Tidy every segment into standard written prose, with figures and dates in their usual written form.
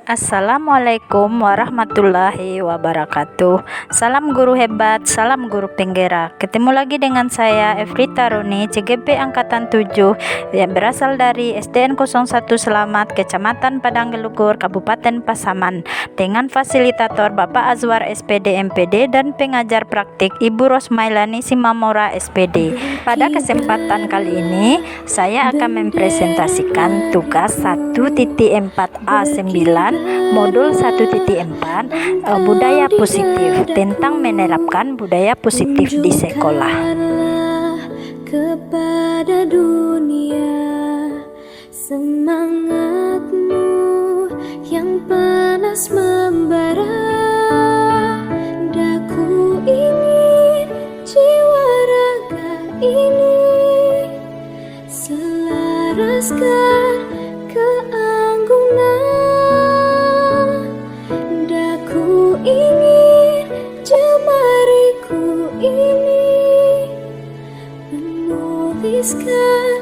Assalamualaikum warahmatullahi wabarakatuh. Salam guru hebat, salam guru penggerak. Ketemu lagi dengan saya Efrita Runi, CGP Angkatan 7 yang berasal dari SDN 01 Selamat, Kecamatan Padang Gelugur, Kabupaten Pasaman, dengan fasilitator Bapak Azwar SPD MPD dan pengajar praktik Ibu Rosmailani Simamora SPD. Pada kesempatan kali ini saya akan mempresentasikan tugas 1.4A9 modul 1.4 budaya positif, tentang menerapkan budaya positif di sekolah. Kepada dunia, semangatmu yang panas membara, daku ingin jiwa raga ini selaraskan keanggunan. Daku ingin jemariku ini menuliskan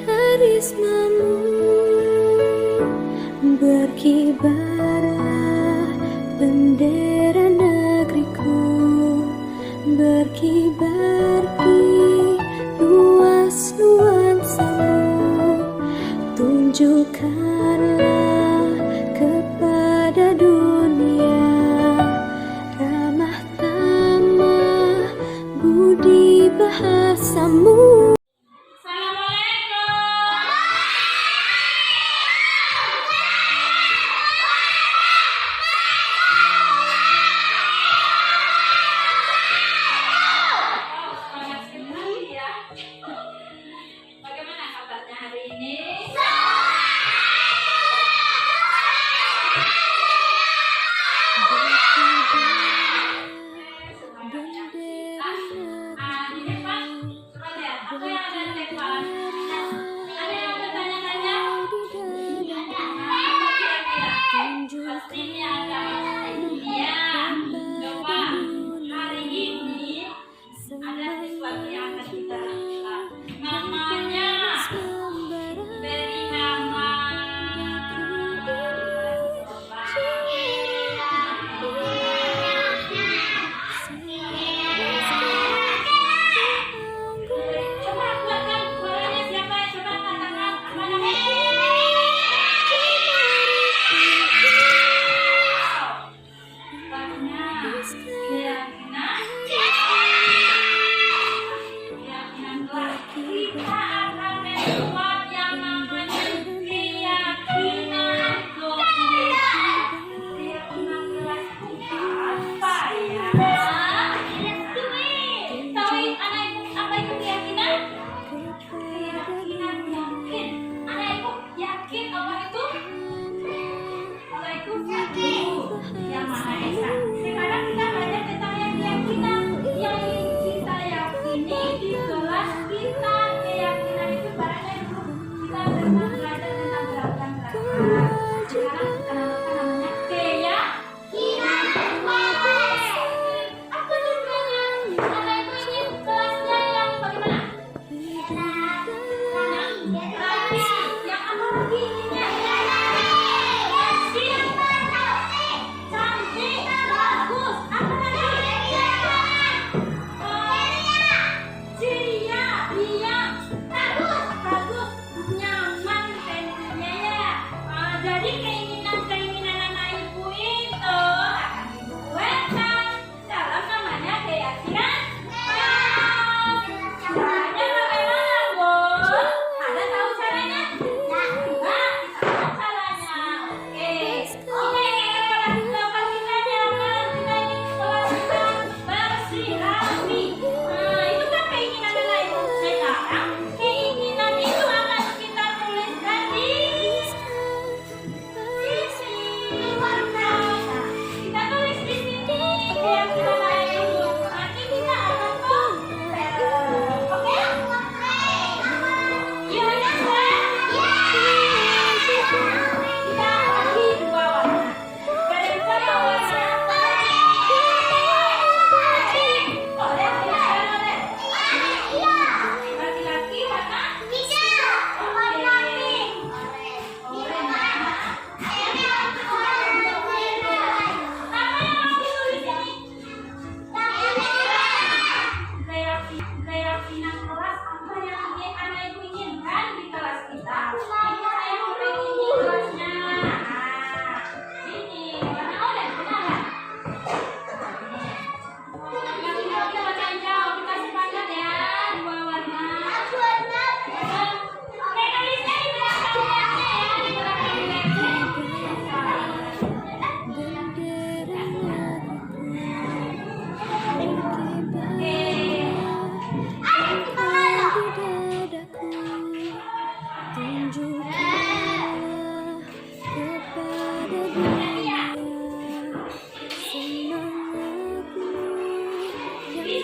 karismamu. Berkibarlah bendera negeriku, berkibar di luas nuansamu. Tunjukkanlah kepada dunia ramah tamah budi bahasamu. Bagaimana kabarnya hari ini? Di depan, coba lihat, aku yang ada di depan. Ada yang bertanya-tanya? Apa kira-kira? Pastinya kan? Iya. Coba hari ini ada sesuatu yang akan kita lakukan. Namanya beri nama. Coba buatkan suaranya siapa? Coba katakan apa namanya? Kita akan membuat yang namanya keyakinan. Keyakinan kelas apa ya? Tahu anak ibu apa itu keyakinan? Keyakinan yakin. Anak ibu yakin Allah itu? Allah itu satu. Yang Maha Esa. Sekarang kita belajar tentang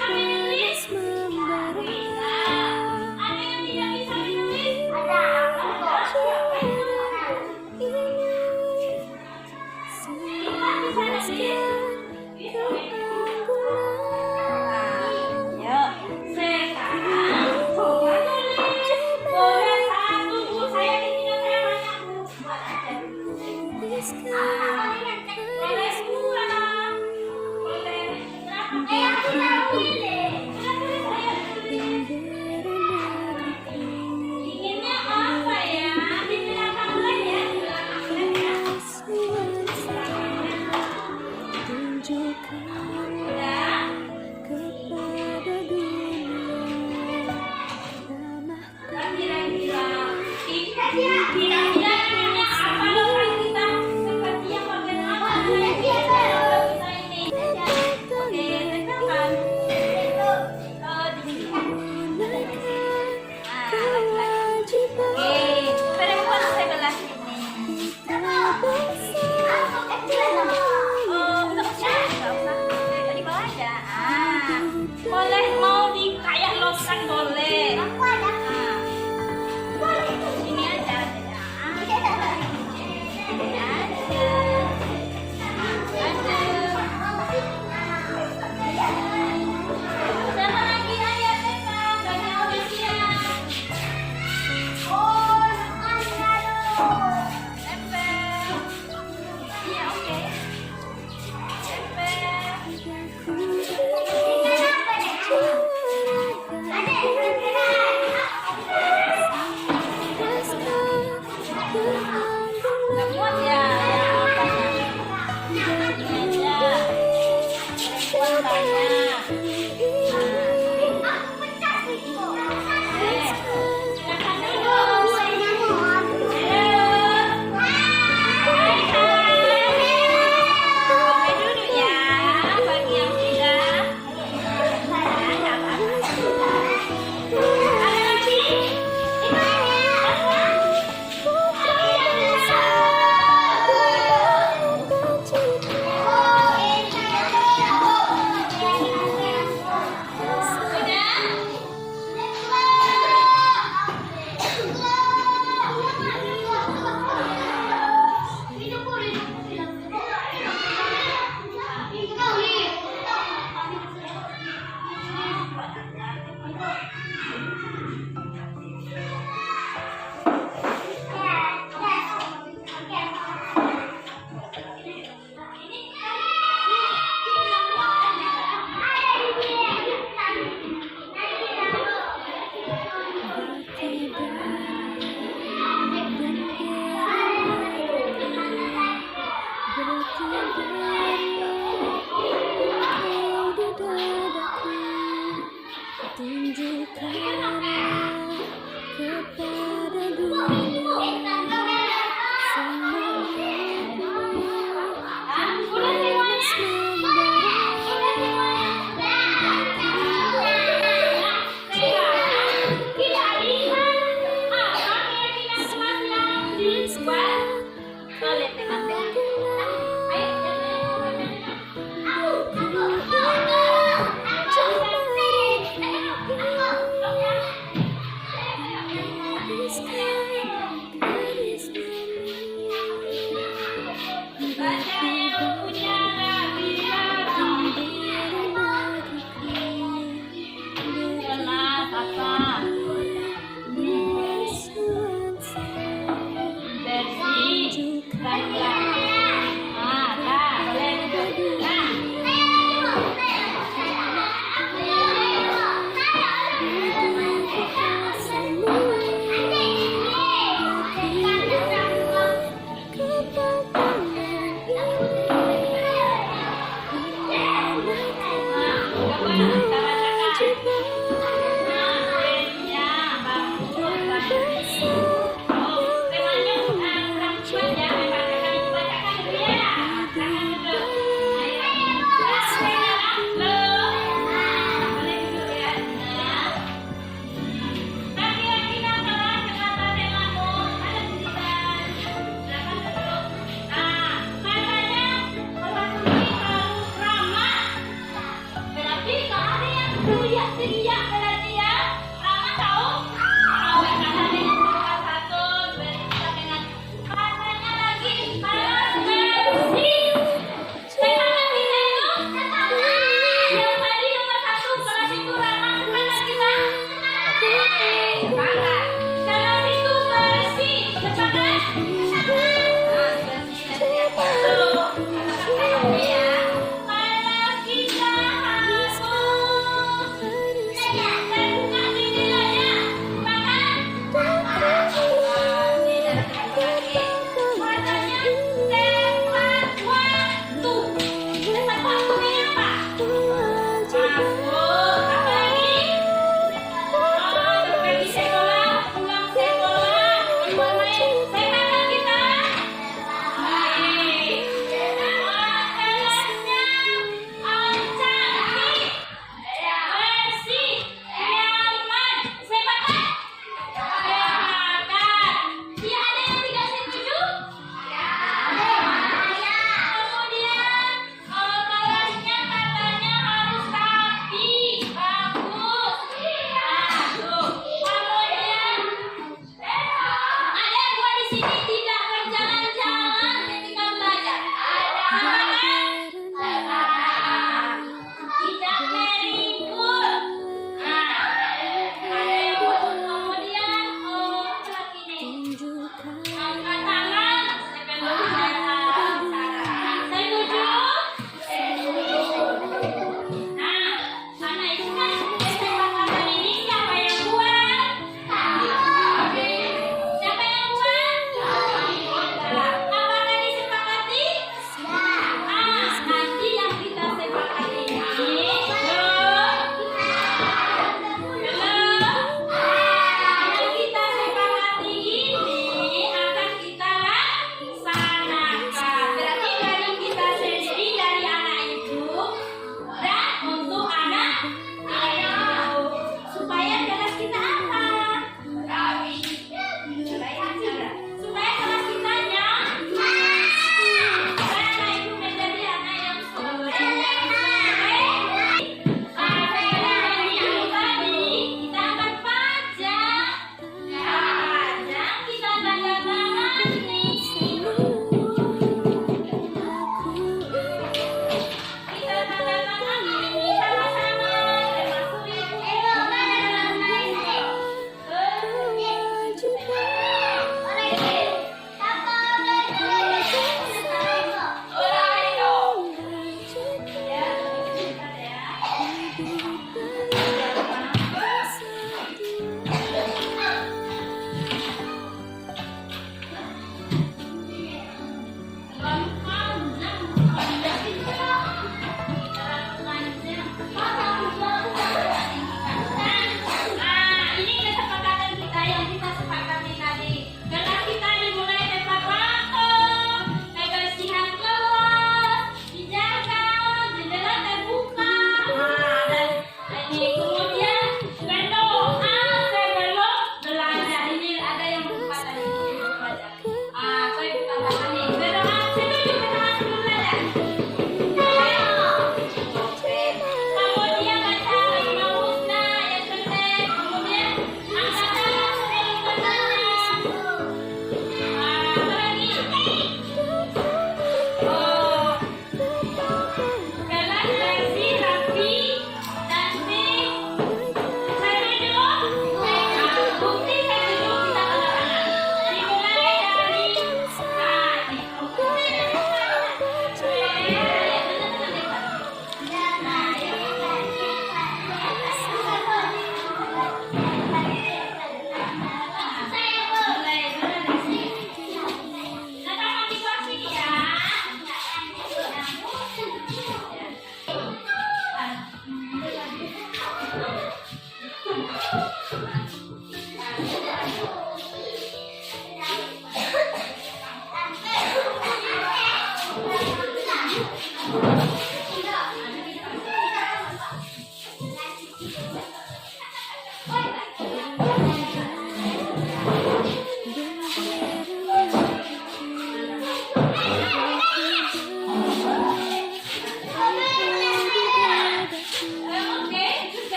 panas membara. Ada yang tidak bisa menulis? Ada. Yuk, sekarang boleh satu Bu, saya di sini saya banyak Bu. Buat aja. Boleh dua. Boleh berapa? Aku boleh. Inginnya apa ya? Di belakang bulan ya? Belakang bulan ya? Udah? Kepada dunia ramah Kira-kira kira-kira apa dong kita seperti yang bagaimana kita ini oke tekan di sini lagi-lagi oke perempuan sebelah sini oh nggak usah di bawah aja boleh mau di kayak losan boleh ini aja siapa lagi ayo Teta banyak udah siap oh tempel iya oke tempel nggak muat ya ini aja perempuan banyak silakan duduk boleh duduk ya bagi yang sudah ada lagi teriak berarti ya. Rama tahu? Tahu karena dengan nomor satu berita dengan katanya lagi harus bersih. Saya mana kita itu? Yang tadi nomor satu kelas itu Rama mana kita? Sepakat. Kelas itu bersih. Sepakat. Kalau kita harus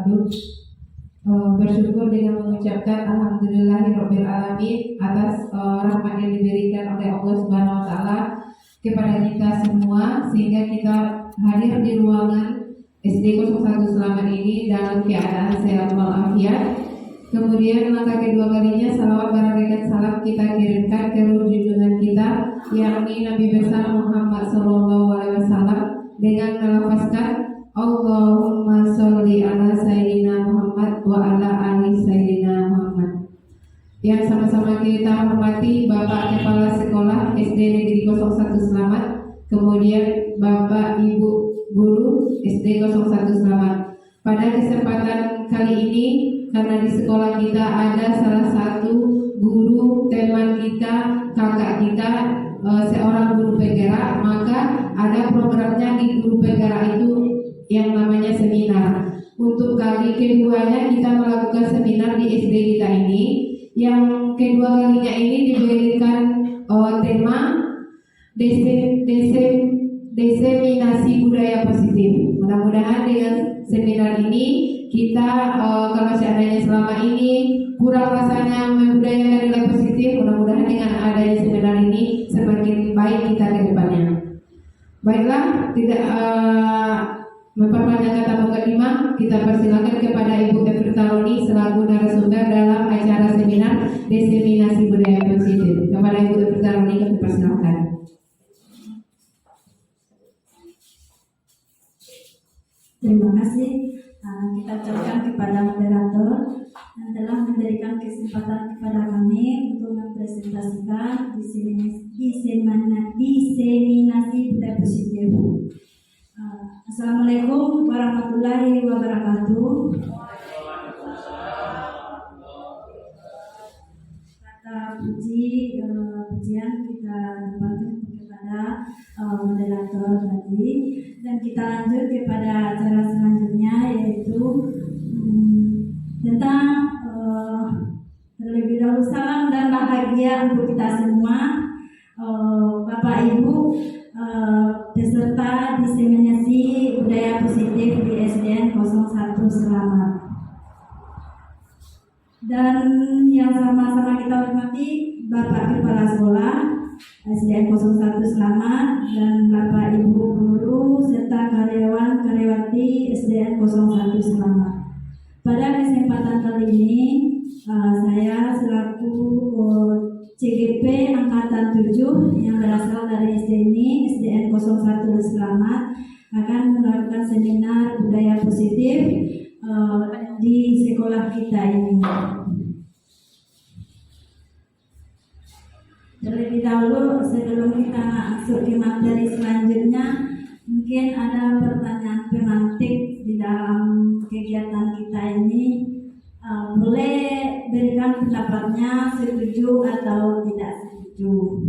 wabarakatuh. Bersyukur dengan mengucapkan alhamdulillahirabbil alamin atas rahmat yang diberikan oleh Allah Subhanahu wa taala kepada kita semua sehingga kita hadir di ruangan SD 01 Selamat ini dalam keadaan sehat walafiat. Kemudian langkah kedua kalinya salawat barangkali salam kita kirimkan ke junjungan kita yakni Nabi besar Muhammad SAW dengan melafazkan Allahumma sholli ala sayyidina Muhammad wa ala ali sayyidina Muhammad. Yang sama-sama kita hormati Bapak Kepala Sekolah SD Negeri 01 Selamat, kemudian Bapak Ibu Guru SD 01 Selamat. Pada kesempatan kali ini, karena di sekolah kita ada salah satu guru teman kita, kakak kita, seorang guru penggerak, maka ada programnya di guru penggerak itu yang namanya seminar. Untuk kali keduanya kita melakukan seminar di SD kita ini. Yang kedua kalinya ini diberikan tema diseminasi budaya positif. Mudah-mudahan dengan seminar ini kita kalau seandainya selama ini kurang rasanya membudayakan nilai positif, mudah-mudahan dengan adanya seminar ini semakin baik kita ke depannya. Baiklah, tidak memperpanjang kata mukadimah, kita persilakan kepada Ibu Efrita Roni selaku narasumber dalam acara seminar diseminasi budaya positif. Kepada Ibu Efrita Roni kami persilakan. Terima kasih kita ucapkan kepada moderator yang telah memberikan kesempatan kepada kami untuk mempresentasikan diseminasi budaya positif. Assalamualaikum warahmatullahi wabarakatuh. Kata pujian kita dapatkan kepada moderator tadi, dan kita lanjut kepada acara selanjutnya yaitu tentang terlebih dahulu salam dan bahagia untuk kita semua, Bapak Ibu peserta diseminasi budaya positif di SDN 01 Selamat. Dan yang sama-sama kita hormati Bapak Kepala Sekolah SDN 01 Selamat dan Bapak Ibu Guru serta karyawan-karyawati SDN 01 Selamat. Pada kesempatan kali ini saya selaku CGP Angkatan 7 yang berasal dari SD ini, SDN 01 Selamat, akan melakukan seminar budaya positif di sekolah kita ini. Terlebih dahulu sebelum kita masuk ke materi selanjutnya, mungkin ada pertanyaan pemantik di dalam kegiatan kita ini. Boleh berikan pendapatnya setuju atau tidak setuju.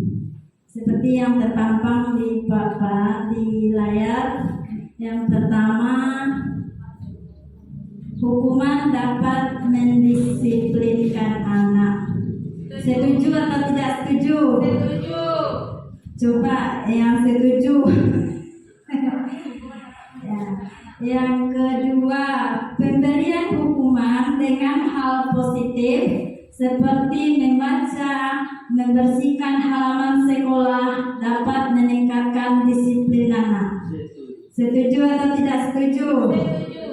Seperti yang terpampang di layar. Yang pertama, hukuman dapat mendisiplinkan anak. Setuju atau tidak setuju? Setuju. Coba yang setuju. Ya. Yang kedua, pemberian hukuman dengan hal positif seperti membaca, membersihkan halaman sekolah dapat meningkatkan disiplin anak. Setuju atau tidak setuju? Setuju.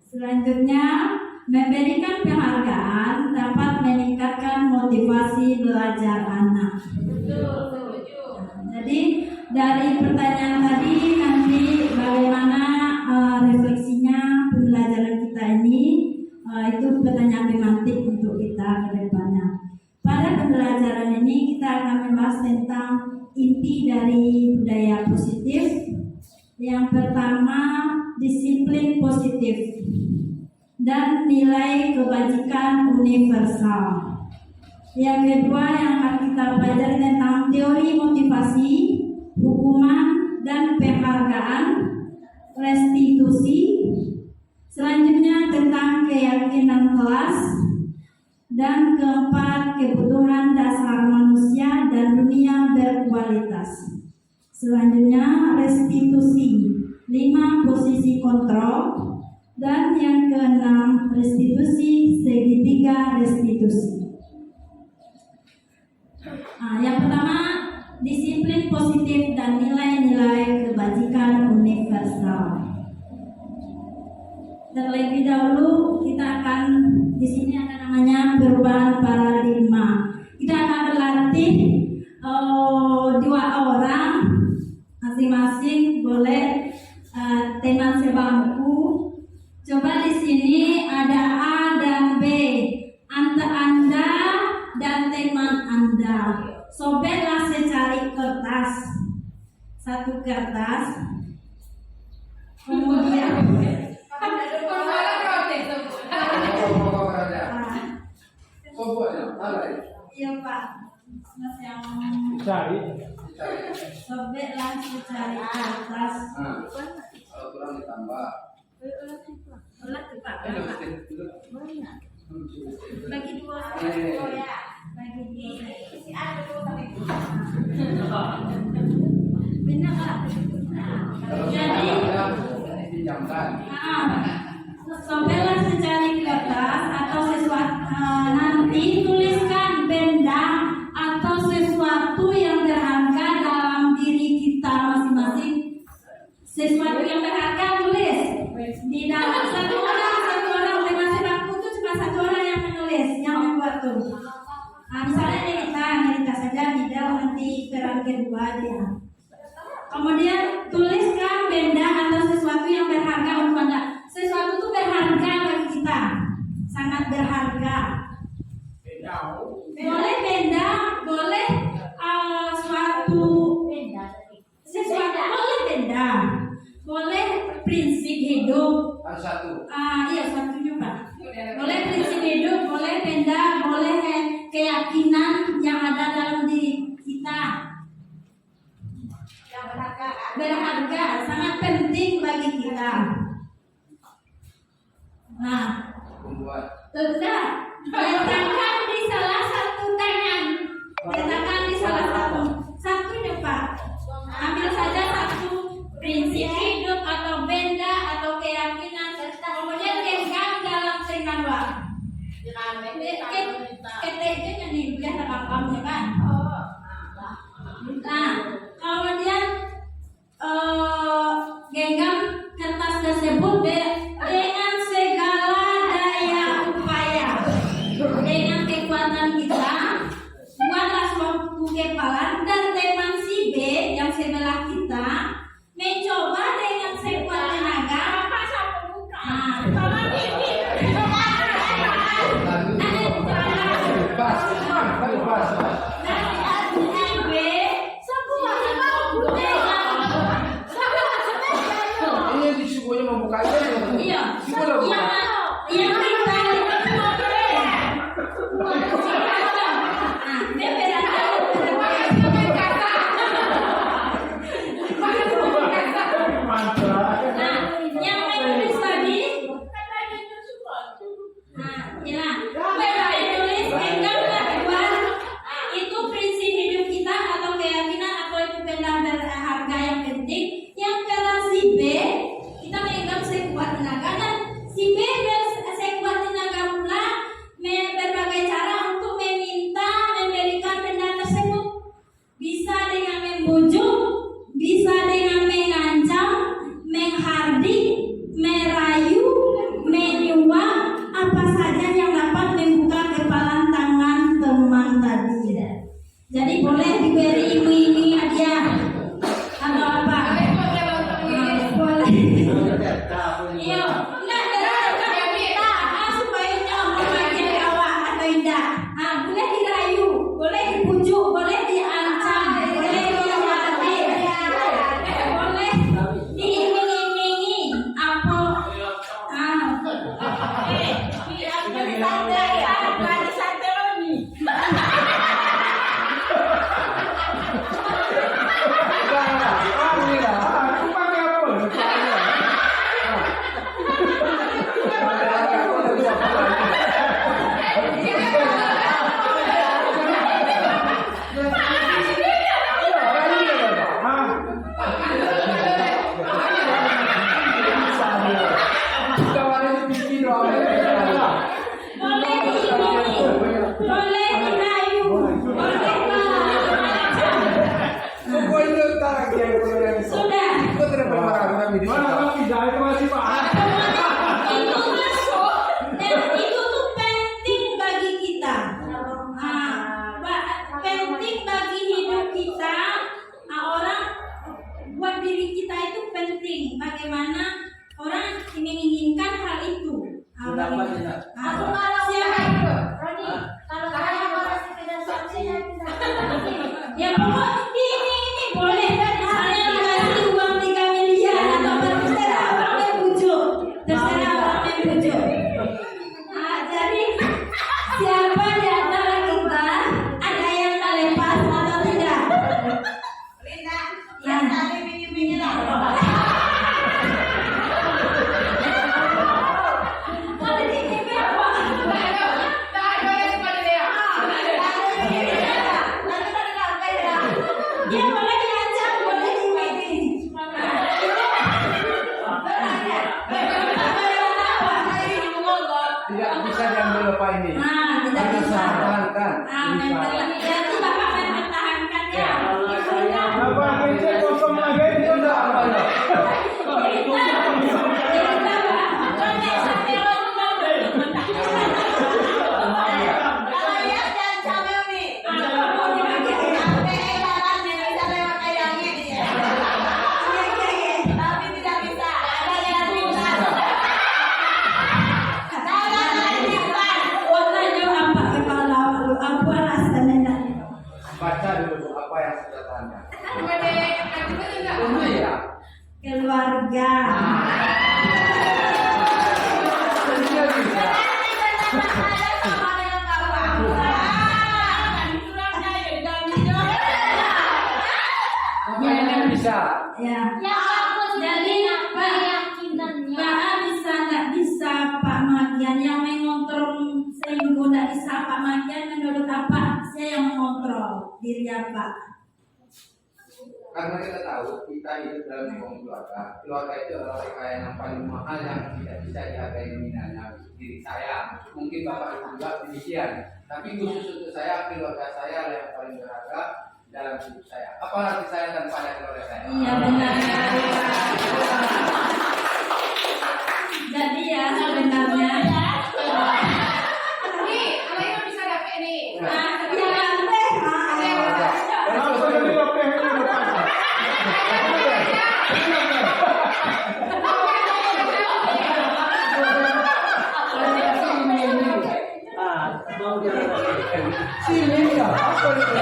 Selanjutnya, memberikan penghargaan dapat meningkatkan motivasi belajar anak. Betul, setuju. Jadi dari pertanyaan tadi nanti bagaimana refleksinya pembelajaran kita ini, itu pertanyaan pemantik untuk kita ke depannya. Pada pembelajaran ini kita akan membahas tentang inti dari budaya positif. Yang pertama, disiplin positif dan nilai kebajikan universal. Yang kedua yang akan kita pelajari tentang teori motivasi, hukuman dan penghargaan, restitusi. Selanjutnya tentang keyakinan kelas. Dan keempat, kebutuhan dasar manusia dan dunia berkualitas. Selanjutnya restitusi, 5 posisi kontrol Dan yang keenam, restitusi segitiga restitusi. Yang pertama, disiplin positif dan nilai-nilai kebajikan universal. Terlebih dahulu kita akan di sini ada namanya perubahan paradigma. Kita akan berlatih 2 orang masing-masing, boleh teman sebangku. Coba di sini ada A dan B, Anda dan teman Anda. Sobeklah secari kertas, 1 kertas. Kemudian iya Pak, Mas yang sobeklah secari kertas. Kalau kurang ditambah. Ulat tuh Pak, bagi 2 ya, bagi 2. Benar Pak. Jadi Pinjamkan. sobeklah secari kertas atau sesuatu, nanti tuliskan benda atau sesuatu yang berharga dalam diri kita masing-masing. Sesuatu yang berharga tulis di dalam satu orang teman sebangku itu cuma 1 orang yang menulis, yang membuat tuh. Misalnya Nerita saja, Nida nanti peran kedua dia. Kemudian tuliskan benda atau sesuatu yang berharga untuk Anda. Sesuatu itu berharga bagi kita, sangat berharga. Boleh benda, boleh sesuatu, boleh benda, boleh prinsip hidup. Harus 1. Iya, satunya Pak. Boleh prinsip hidup, boleh benda, boleh keyakinan yang ada dalam diri kita. Berharga, sangat penting bagi kita. Letakkan di salah satu tangan. Letakkan di salah satunya Pak. Ambil saja 1 prinsip hidup atau benda atau keyakinan. Kemudian genggam dalam tangan Pak. Ketiganya nih biar gampangnya kan. Kemudian genggam kertas tersebut dengan segala daya upaya, dengan kekuatan kita, buatlah suatu kepalan dan teman si B yang sebelah kita mencoba dengan sekuat tenaga. Ini disuguhnya membukanya. Iya. Gimana buka? Yang kita yang menulis tadi, menulis genggamlah buat itu prinsip hidup kita atau keyakinan atau itu benda berharga yang penting. Yang si B kita megang sekuat tenaga dan si B sekuat tenaga pula berbagai cara untuk meminta memberikan benda tersebut. Bisa dengan membujuk, bisa dengan mengancam, menghardik, merayu, menyuap, apa saja yang dapat membuka kepalan tangan teman tadi. Jadi boleh diberi iming-iming hadiah atau apa? Boleh. Iya, enggak ada kita supaya nyaman bagi awak atau indah. Boleh dirayu, boleh dibujuk, boleh diancam, boleh dihardik, boleh diiming-imingi apa? Aku pakai apa? Mana itu masuk dan itu tuh penting bagi kita. Penting bagi hidup kita. Orang buat diri kita itu penting. Bagaimana orang menginginkan hal itu. Aku kalau Roni, kalau saya mau sekedar saksi Ya pokok ini boleh kan misalnya dikasih uang 3 miliar atau terserah orang yang bujuk, terserah orang yang bujuk. Jadi siapa di antara kita ada yang tak lepas atau tidak? Linda, yang tadi minyak lah. Boleh dikipin apa? Ya boleh diajak, boleh dimini. Tidak bisa diambil lupa ini. Tidak bisa. Pertahankan. Jadi Bapak mempertahankan ya. Apa PC kosong lagi itu enggak apa ya? Kalau lihat dan sambil nih. Sampai jalan yang bisa lewat ayamnya dia. Tapi tidak bisa. Ada yang bisa. Baca dulu apa yang sudah tanya. Benar ya? Keluarga. Dia bisa. Apa yang bisa? Ya. Ya bagus. Jadi Pak bisa nggak bisa Pak Magian yang mengontrol seminggu nggak bisa Pak Magian menurut apa saya yang mengontrol diri apa? Karena kita tahu kita hidup dalam lingkungan keluarga. Keluarga itu adalah kekayaan yang paling mahal yang tidak bisa dihargai nominalnya. Diri saya, mungkin bapak itu juga demikian. Tapi khusus untuk saya, keluarga saya adalah yang paling berharga dalam hidup saya. Apa arti saya tanpa ada keluarga saya? Iya benar. Jadi ya sebenarnya. Sini ya, apa itu?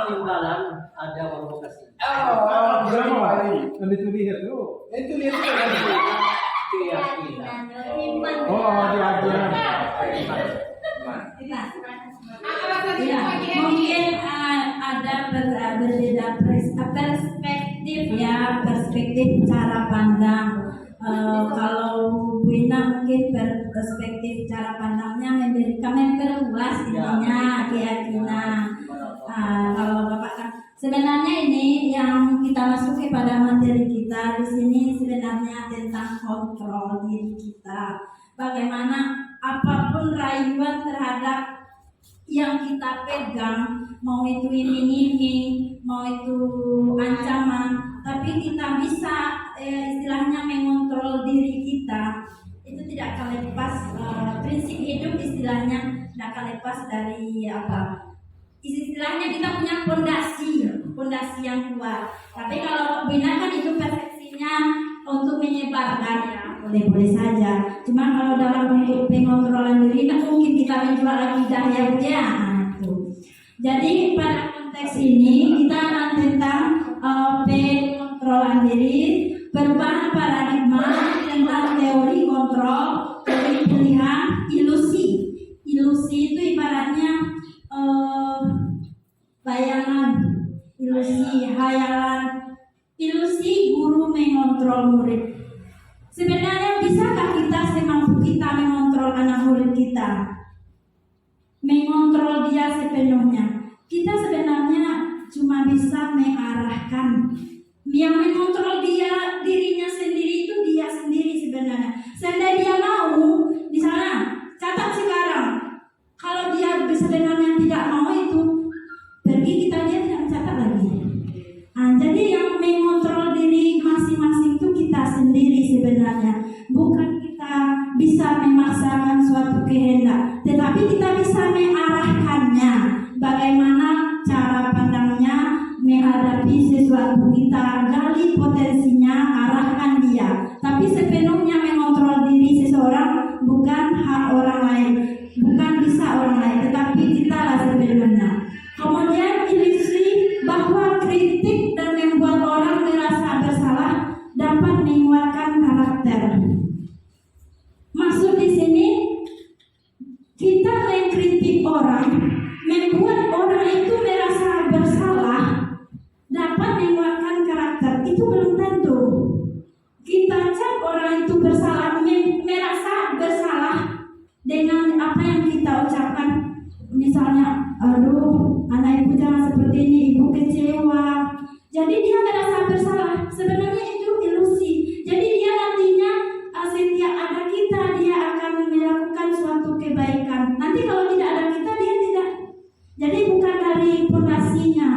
Timbalan ada provokasi. Berapa hari? Itu lihat tuh. Itu lihat tadi. Keyakinan. Oh, dia. Ya, mungkin ada berbeda perspektif ya, perspektif cara pandang. Kalau Bu Ina mungkin perspektif cara pandangnya memperluas intinya keyakinan. Kalau Bapak kan sebenarnya ini yang kita masuk kepada materi kita di sini sebenarnya tentang kontrol diri kita. Bagaimana apapun rayuan terhadap yang kita pegang, mau itu iming-iming, mau itu ancaman, tapi kita bisa istilahnya mengontrol diri kita. Itu tidak akan lepas prinsip hidup istilahnya tidak akan lepas dari apa? Istilahnya kita punya fondasi yang kuat. Tapi kalau bina kan itu persepsinya untuk menyebarkan ya, boleh-boleh saja. Cuma kalau dalam bentuk pengontrolan diri kan mungkin kita menjual akidah ya Bu ya. Jadi pada konteks ini kita akan tentang pengontrolan diri, perubahan paradigma tentang teori kontrol, teori pilihan, ilusi. Ilusi itu ibaratnya bayangan, ilusi, hayalan, ilusi guru mengontrol murid. Sebenarnya bisakah kita semampu kita mengontrol anak murid kita? Mengontrol dia sepenuhnya. Kita sebenarnya cuma bisa mengarahkan. Yang mengontrol dia dirinya sendiri itu dia sendiri sebenarnya. Seandainya dia mau, misalnya catat sekarang, kalau dia sebenarnya tidak mau itu pergi, kita dia tidak catat lagi. Jadi yang mengontrol diri mengarahkannya, bagaimana cara pandangnya menghadapi sesuatu. Kita gali potensinya, arahkan dia. Tapi sepenuhnya mengontrol diri seseorang bukan hak orang lain, bukan bisa orang lain, tetapi kita lah sebenarnya. Kemudian ilusi bahwa kritik dan membuat orang merasa bersalah dapat menguatkan karakter. Maksud di sini, kita mengkritik orang, membuat orang itu merasa bersalah, dapat menguatkan karakter. Itu belum tentu. Kita cek orang itu bersalah, merasa bersalah dengan apa yang kita ucapkan. Misalnya, aduh, anak ibu jangan seperti ini, ibu kecewa. Jadi dia merasa bersalah. Sebenarnya itu ilusi. Jadi dia nantinya setiap ada kita, dia akan melakukan suatu kebaikan. Nanti kalau tidak ada kita, dia tidak. Jadi bukan dari fondasinya.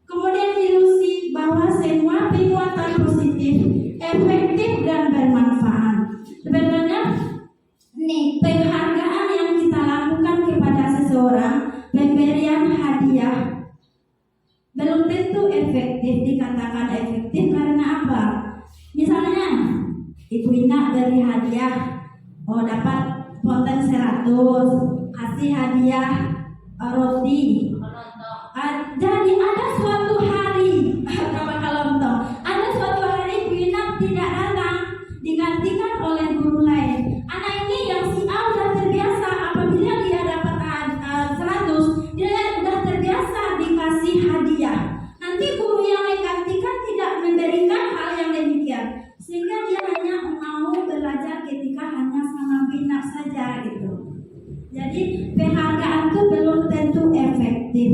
Kemudian ilusi bahwa semua perbuatan positif, efektif dan bermanfaat. Sebenarnya nih penghargaan yang kita lakukan kepada seseorang, pemberian hadiah, belum tentu efektif. Dikatakan efektif karena apa? Misalnya Ibu Ina beri hadiah, dapat konten 100, kasih hadiah roti. Jadi ada suatu hari ada suatu hari Ibu Ina tidak datang, digantikan oleh guru lain. Anak ini yang si A sudah terbiasa, apabila dia dapat 100, dia sudah terbiasa dikasih hadiah. Nanti guru yang menggantikan tidak memberikan hal yang demikian, sehingga dia hanya mau belajar ketika hanya sama Bina saja gitu. Jadi penghargaan itu belum tentu efektif.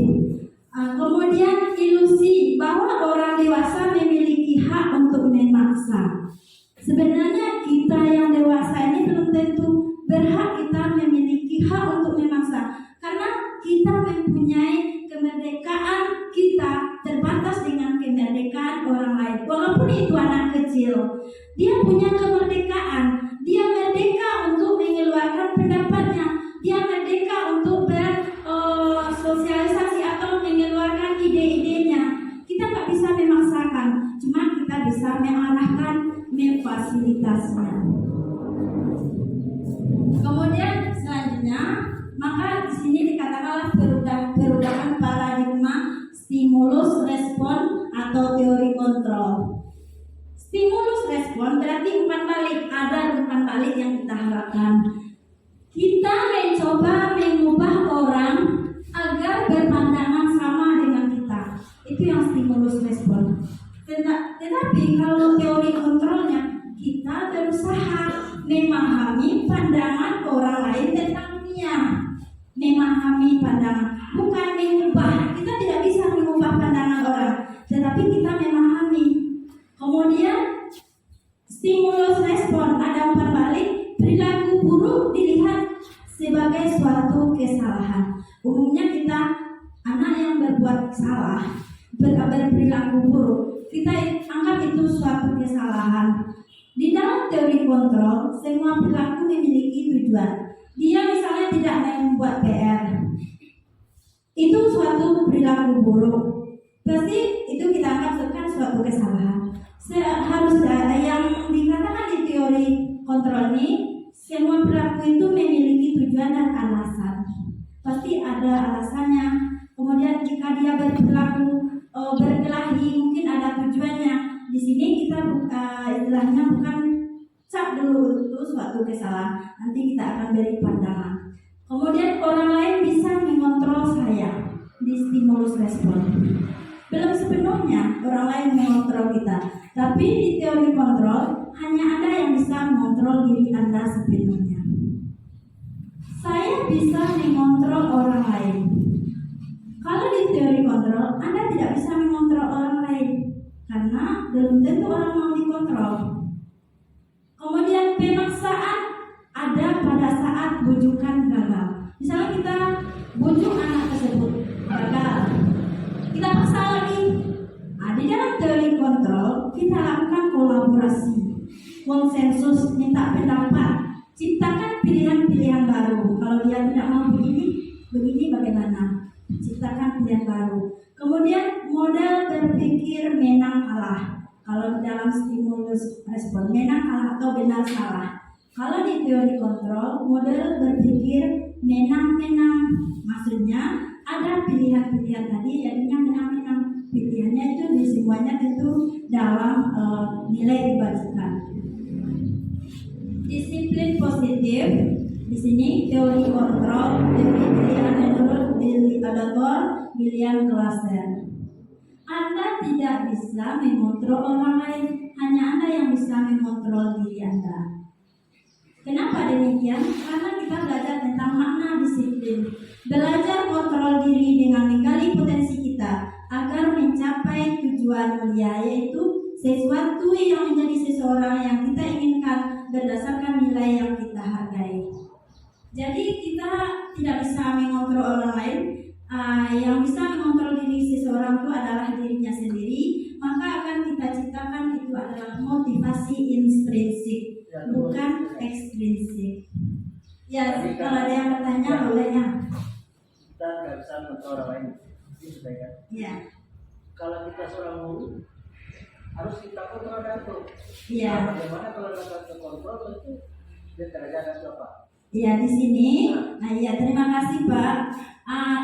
Kemudian ilusi bahwa orang dewasa memiliki hak untuk memaksa. Sebenarnya kita yang dewasa ini belum tentu berhak kita memiliki hak untuk memaksa, karena kita mempunyai kemerdekaan, kita terbatas dengan kemerdekaan orang lain. Walaupun itu anak kecil, dia punya kemerdekaan, dia merdeka untuk mengeluarkan pendapatnya, dia merdeka untuk bersosialisasi atau mengeluarkan ide-idenya. Kita nggak bisa memaksakan, cuma kita bisa mengarahkan, memfasilitasinya. Kemudian selanjutnya, maka di sini dikatakanlah perubahan paradigma stimulus respon atau teori kontrol. Stimulus respon berarti umpan balik, ada umpan balik yang kita harapkan. Kita mencoba mengubah orang agar berpandangan sama dengan kita. Itu yang stimulus respon. Tetapi kalau teori kontrolnya, kita berusaha memahami pandangan orang lain tentang dunia. Memahami pandangan, bukan mengubah. Kita tidak bisa mengubah pandangan orang, tetapi kita memahami. Kemudian stimulus respon, ada umpan balik. Perilaku buruk dilihat sebagai suatu kesalahan. Umumnya kita anak yang berbuat salah, berperilaku buruk, kita anggap itu suatu kesalahan. Di dalam teori kontrol, semua perilaku memiliki tujuan. Dia misalnya tidak membuat PR, itu suatu perilaku buruk. Pasti itu kita anggap bukan suatu kesalahan. Seharusnya yang dikatakan di teori kontrol ini, semua perilaku itu memiliki tujuan dan alasan. Pasti ada alasannya. Kemudian jika dia berperilaku berkelahi, mungkin ada tujuannya. Di sini kita istilahnya bukan cap dulu itu suatu kesalahan. Nanti kita akan beri pandangan. Kemudian orang lain bisa mengontrol saya di stimulus respon. Belum sepenuhnya orang lain mengontrol kita, tapi di teori kontrol hanya ada yang bisa mengontrol diri Anda sepenuhnya. Saya bisa mengontrol orang lain. Kalau di teori kontrol, Anda tidak bisa mengontrol orang lain karena belum tentu orang mau dikontrol. Kemudian pemaksaan ada pada saat bujukan gagal. Misalnya kita bujuk anak tersebut gagal, kita paksa lagi. Di dalam teori kontrol kita lakukan kolaborasi, konsensus, minta pendapat, ciptakan pilihan-pilihan baru. Kalau dia tidak mau begini, begini bagaimana? Ciptakan pilihan baru. Kemudian model berpikir menang kalah. Kalau di dalam stimulus respon menang kalah atau benar salah. Kalau di teori kontrol, model berpikir menang-menang. Maksudnya ada pilihan-pilihan tadi jadinya menang-menang. Pilihannya itu di semuanya tentu dalam nilai dibagikan. Disiplin positif. Di sini teori kontrol, teori pilihan menurut William Glasser. Anda tidak bisa mengontrol orang lain, hanya Anda yang bisa mengontrol diri Anda. Kenapa demikian? Karena kita belajar tentang makna disiplin. Belajar kontrol diri dengan menggali potensi kita agar mencapai tujuan mulia, yaitu sesuatu yang menjadi seseorang yang kita inginkan berdasarkan nilai yang kita hargai. Jadi kita tidak bisa mengontrol orang lain. Yang bisa mengontrol diri seseorang itu adalah dirinya sendiri. Maka akan kita ciptakan itu adalah motivasi intrinsik, bukan ekstrinsik. Ya, kalau ada yang bertanya boleh ya. Kita nggak bisa mengontrol orang lain. Ini sudah kan? Ya. Kalau kita seorang guru, harus kita kontrol itu. Iya. Nah, bagaimana kalau kita kontrol tentu dia terjaga siapa? Iya, di sini. Nah, iya, terima kasih Pak.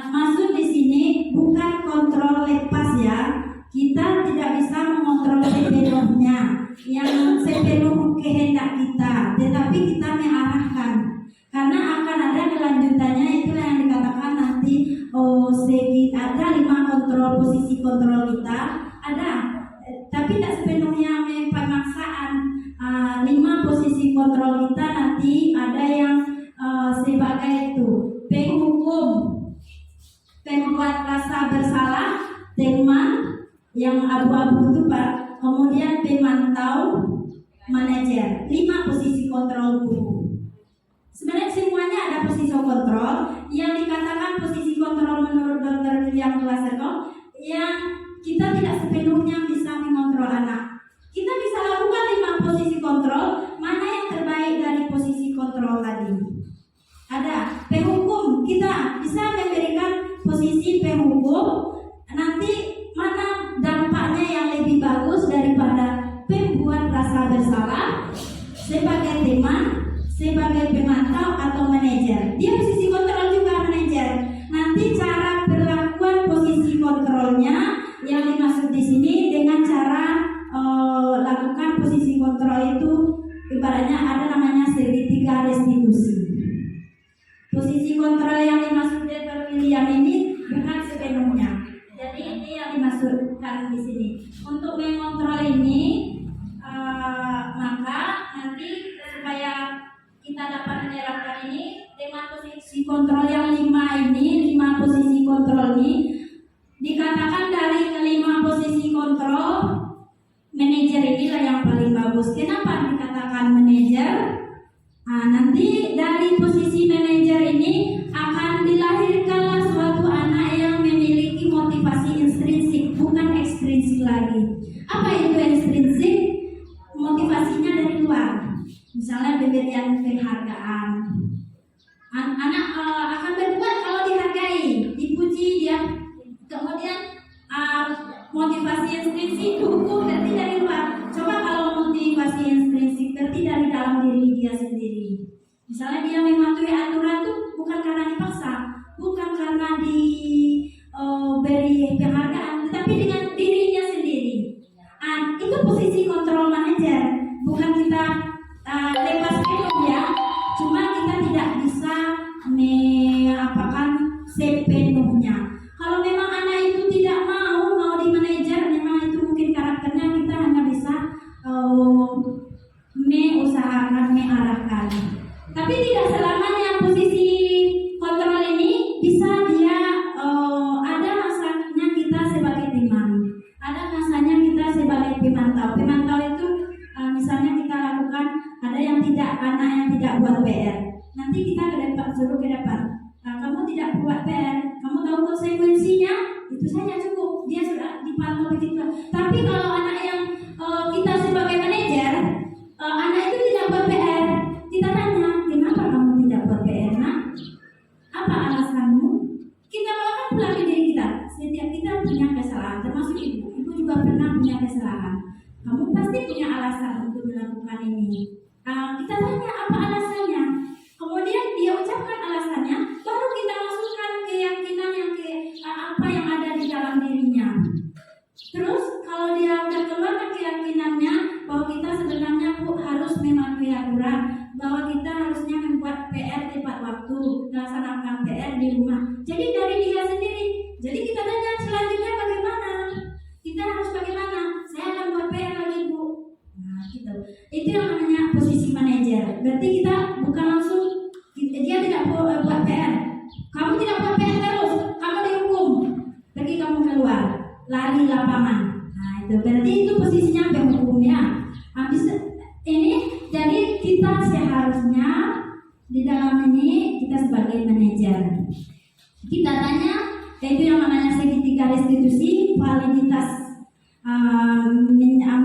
Maksud di sini bukan kontrol lepas ya. Kita tidak bisa mengontrol sepenuhnya yang sepenuh kehendak kita, tetapi kita mengarahkan. Karena akan ada kelanjutannya, itulah yang dikatakan nanti ada 5 kontrol, posisi kontrol kita ada, tapi tidak sepenuhnya pemaksaan. 5 posisi kontrol kita nanti ada yang sebagai itu penghukum, pembuat rasa bersalah, teman yang abu-abu itu Pak, kemudian pemantau, manajer. 5 posisi kontrol guru. Sebenarnya semuanya ada posisi kontrol. Yang dikatakan posisi kontrol menurut Dr. William Glasser yang kita tidak sepenuhnya bisa mengontrol anak. Kita bisa lakukan 5 posisi kontrol. Mana yang terbaik dari posisi kontrol tadi? Ada penghukum, kita bisa memberikan posisi penghukum. Nanti mana dampaknya yang lebih bagus daripada pembuat rasa bersalah sebagai teman, sebagai pemantau atau manajer. Dia posisi kontrol juga manajer. Nanti cara perlakuan posisi kontrolnya yang dimaksud di sini dengan cara lakukan posisi kontrol itu ibaratnya ada namanya segitiga restitusi. Posisi kontrol yang dimaksud Dr. William ini bukan sepenuhnya. Jadi ini yang dimaksudkan di sini. Untuk mengontrol ini, maka nanti supaya kita dapat menerapkan ini dengan posisi kontrol yang 5 ini, 5 posisi kontrol ini dikatakan dari kelima posisi kontrol manajer inilah yang paling bagus. Kenapa dikatakan manajer? Nanti dari posisi manajer ini akan dilahirkanlah suatu anak yang memiliki motivasi intrinsik, bukan ekstrinsik lagi. Apa itu ekstrinsik? Motivasinya dari luar. Misalnya pemberian penghargaan. Anak akan berbuat kalau dihargai, dipuji dia. Kemudian motivasi intrinsik hukum berarti dari luar. Coba kalau motivasi intrinsik berarti dari dalam diri dia sendiri. Misalnya dia mematuhi aturan itu bukan karena dipaksa, bukan karena diberi penghargaan, tetapi dengan dirinya sendiri. Itu posisi kontrol manajer. Bukan kita lepas penuh ya, cuma kita tidak bisa sepenuhnya. Kalau memang anak itu tidak mau di manajer, memang itu mungkin karakternya, kita hanya bisa mengusahakan, mengarahkan. Tapi tidak selamanya posisi kontrol ini bisa dia ada masanya kita sebagai teman, ada masanya kita sebagai pemantau. Pemantau itu misalnya kita lakukan ada yang tidak, anak yang tidak buat PR. Nanti kita ke depan, suruh ke depan. Kamu tidak buat PR, kamu tahu konsekuensinya, itu saja cukup. Dia sudah dipantau begitu. Tapi kalau anak yang kita sebagai manajer, anak itu tidak buat PR, kita tanya, kenapa kamu tidak buat PR, nak? Apa alasanmu? kita tanya apa alasannya. Kemudian dia ucapkan alasannya, baru kita masukkan keyakinan apa yang ada di dalam dirinya. Terus kalau dia udah keluarkan keyakinannya bahwa kita sebenarnya harus mematuhi aturan, bahwa kita harusnya membuat PR tepat waktu, melaksanakan PR di rumah. Jadi dari dia sendiri. Jadi kita tanya selanjutnya bagaimana? Kita harus bagaimana? Saya akan buat PR lagi, Bu. Nah, gitu. Itu yang namanya posisi manajer. Berarti kita bukan langsung dia tidak buat PR. Kamu tidak buat PR terus, kamu dihukum. Pergi kamu keluar, lari lapangan. Nah, itu berarti itu posisinya penghukum ya. Habis ini jadi kita seharusnya di dalam ini kita sebagai manajer. Kita tanya, yaitu yang namanya segitiga restitusi, validitas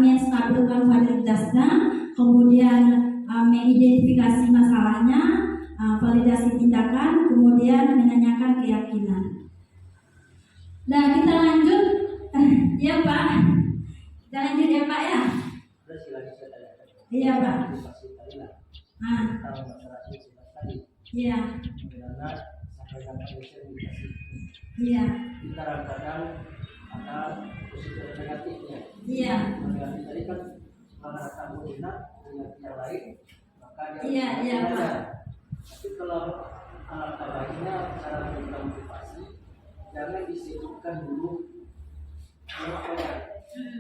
menstabilkan validitasnya, kemudian mengidentifikasi masalahnya, validasi tindakan, kemudian menanyakan keyakinan. Nah, kita lanjut, ya Pak. Kita lanjut ya Pak ya. Terus lagi saya tanyakan. Iya Pak. Pasti tadi lah. Ah, Tahu masalah ini tadi. iya, Bagaimana sampaikan Indonesia dikasih. iya, Kita kadang ada positif dan negatifnya. iya, Negatif tadi kan melanggar tamu dengan yang lain, maka dia iya, iya Pak. Tapi kalau alangkah baiknya cara memberikan motivasi, jangan disebutkan dulu apa ya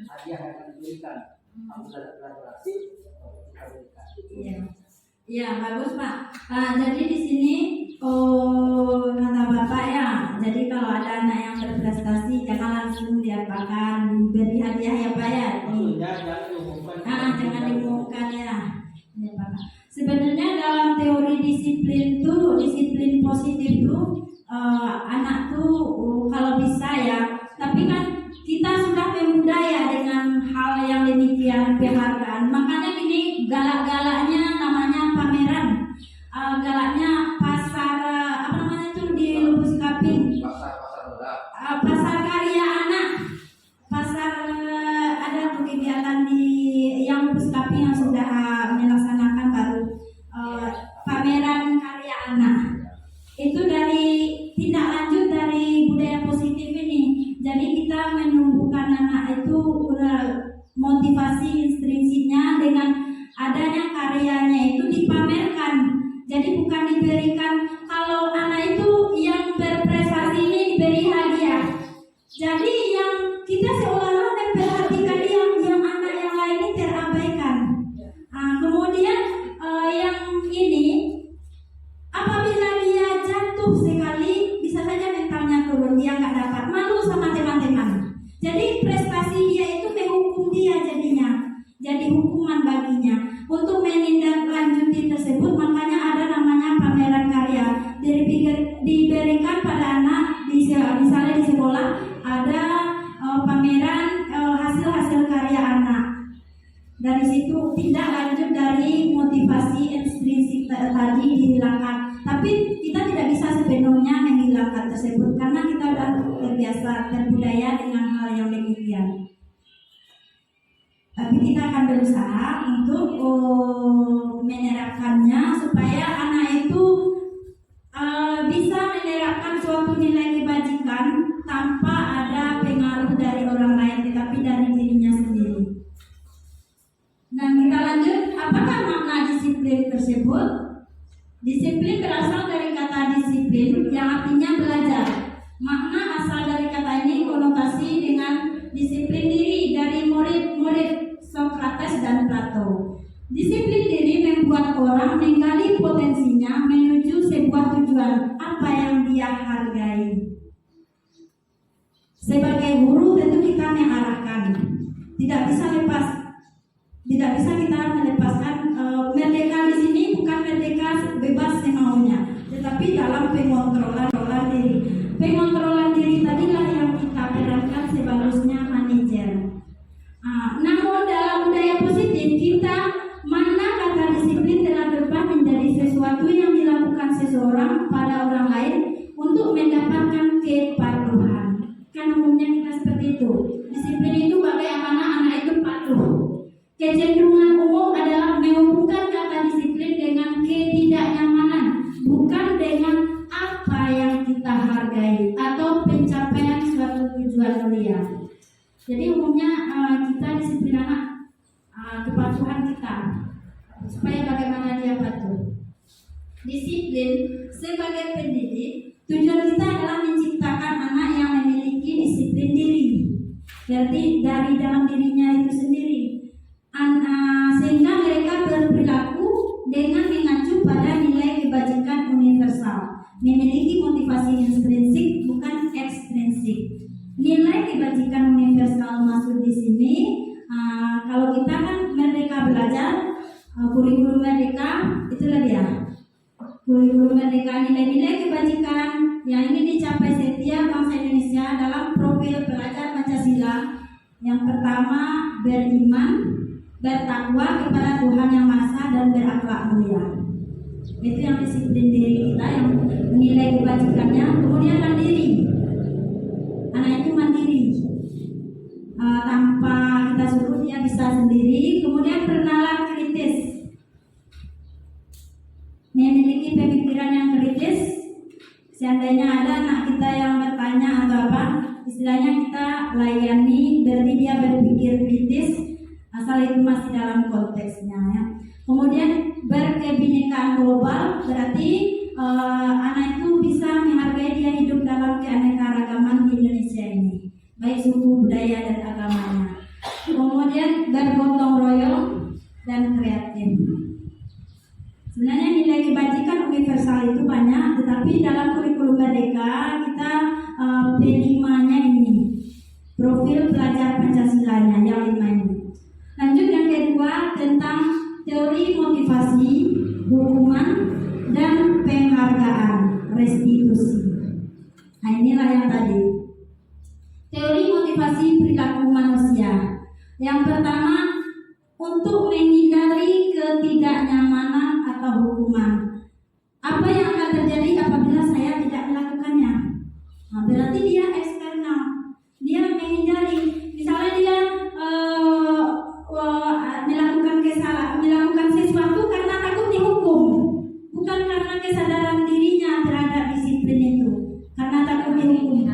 hadiah yang akan diberikan. Apabila telah berhasil, kita berikan. Iya, iya bagus Pak. Jadi di sini kata Bapak ya. Jadi kalau ada anak yang berprestasi jangan langsung diapakan, beri hadiah ya Pak ya. Maksudnya jangan diumumkan. Jangan diumumkan ya. Ya Pak. Sebenarnya dalam teori disiplin positif tuh anak tuh kalau bisa ya. Tapi kan kita sudah membudaya dengan hal yang demikian penghargaan. Makanya gini galak-galaknya namanya pameran, galaknya pasar apa namanya itu di Lubuk Kaping, pasar karya anak, pasar ada tuh kegiatan di yang Lubuk Kaping yang sudah melaksanakan baru pameran karya anak. Itu dari tindak lanjut dari budaya positif ini. Jadi kita menumbuhkan anak itu motivasi intrinsiknya dengan adanya karyanya itu dipamerkan. Jadi bukan diberikan, kalau anak itu yang berprestasi ini diberi hadiah. Jadi yang kita seolah-olah memperhatikan yang anak yang lain ini terabaikan. Kemudian yang ini apabila dia jatuh sekali bisa saja mentalnya turun, dia nggak dapat, malu sama teman-teman. Jadi prestasi dia itu menghukum dia jadinya, jadi hukuman baginya. Untuk menindaklanjuti tersebut makanya ada namanya pameran karya. Diberikan pada anak misalnya di sekolah ada pameran hasil-hasil karya anak. Dari situ tidak lanjut dari motivasi intrinsik tadi dihilangkan. Tapi kita tidak bisa sepenuhnya menghilangkan tersebut karena kita sudah terbiasa terbudaya dengan hal yang demikian. Tapi kita akan berusaha untuk menerapkannya supaya anak itu bisa menerapkan suatu nilai kebajikan tanpa ada pengaruh dari orang lain, tetapi dari dirinya sendiri. Dan kita lanjut, apakah makna disiplin tersebut? Disiplin berasal dari kata disiplin yang artinya belajar. Makna asal dari kata ini konotasi dengan disiplin diri dari murid-murid Sokrates dan Plato. Disiplin diri membuat orang menggali potensinya menuju sebuah tujuan apa yang dia hargai. Sebagai guru tentu kita mengarahkan, tidak bisa kita melepaskan. Merdeka di sini bukan merdeka bebas semaunya, tetapi dalam pengontrolan diri. Pengontrolan diri tadilah yang kita perankan sebalusnya manajer. Namun dalam budaya positif kita mana kata disiplin telah berubah menjadi sesuatu yang dilakukan seseorang pada orang lain untuk mendapatkan kepatuhan. Kan umumnya kita seperti itu. Disiplin itu bagaimana anak itu patuh. disiplin sebagai pendidik, tujuan kita adalah menciptakan anak yang memiliki disiplin diri. Jadi dari dalam dirinya itu sendiri, sehingga mereka berperilaku dengan mengacu pada nilai kebajikan universal, memiliki motivasi intrinsik bukan ekstrinsik. Nilai kebajikan universal maksud di sini, kalau kita kan merdeka belajar, kurikulum merdeka itulah dia. Kurikulum merdeka, nilai-nilai kebajikan yang ingin dicapai setiap bangsa Indonesia dalam profil pelajar Pancasila. Yang pertama, beriman, bertakwa kepada Tuhan Yang Maha Esa dan berakhlak mulia. Itu yang disiplin diri kita, yang menilai kebajikannya. Kemudian mandiri. Anak itu mandiri, tanpa kita suruh dia bisa sendiri. Kemudian bernalar kritis, memiliki pemikiran yang kritis. Seandainya ada anak kita yang bertanya atau apa, istilahnya kita layani, berarti dia berpikir kritis, asal itu masih dalam konteksnya ya. Kemudian berkebinekaan global, berarti anak itu bisa menghargai dia hidup dalam keanekaragaman di Indonesia ini, baik suku, budaya, dan agamanya. Kemudian bergotong royong dan kreatif. Sebenarnya nilai kebajikan universal itu banyak, tetapi dalam kurikulum merdeka kita P5-nya ini, profil pelajar Pancasilanya yang 5 ini. Lanjut yang kedua tentang teori motivasi, hukuman, dan penghargaan, restitusi. Nah inilah yang tadi. Teori motivasi perilaku manusia. Yang pertama, untuk menghindari ketidaknyamanan atau hukuman. Apa yang akan terjadi apabila saya tidak melakukannya? Nah, berarti dia eksternal. Dia menghindari. Misalnya dia melakukan sesuatu karena takut dihukum, bukan karena kesadaran dirinya terhadap disiplin itu, karena takut dihukum.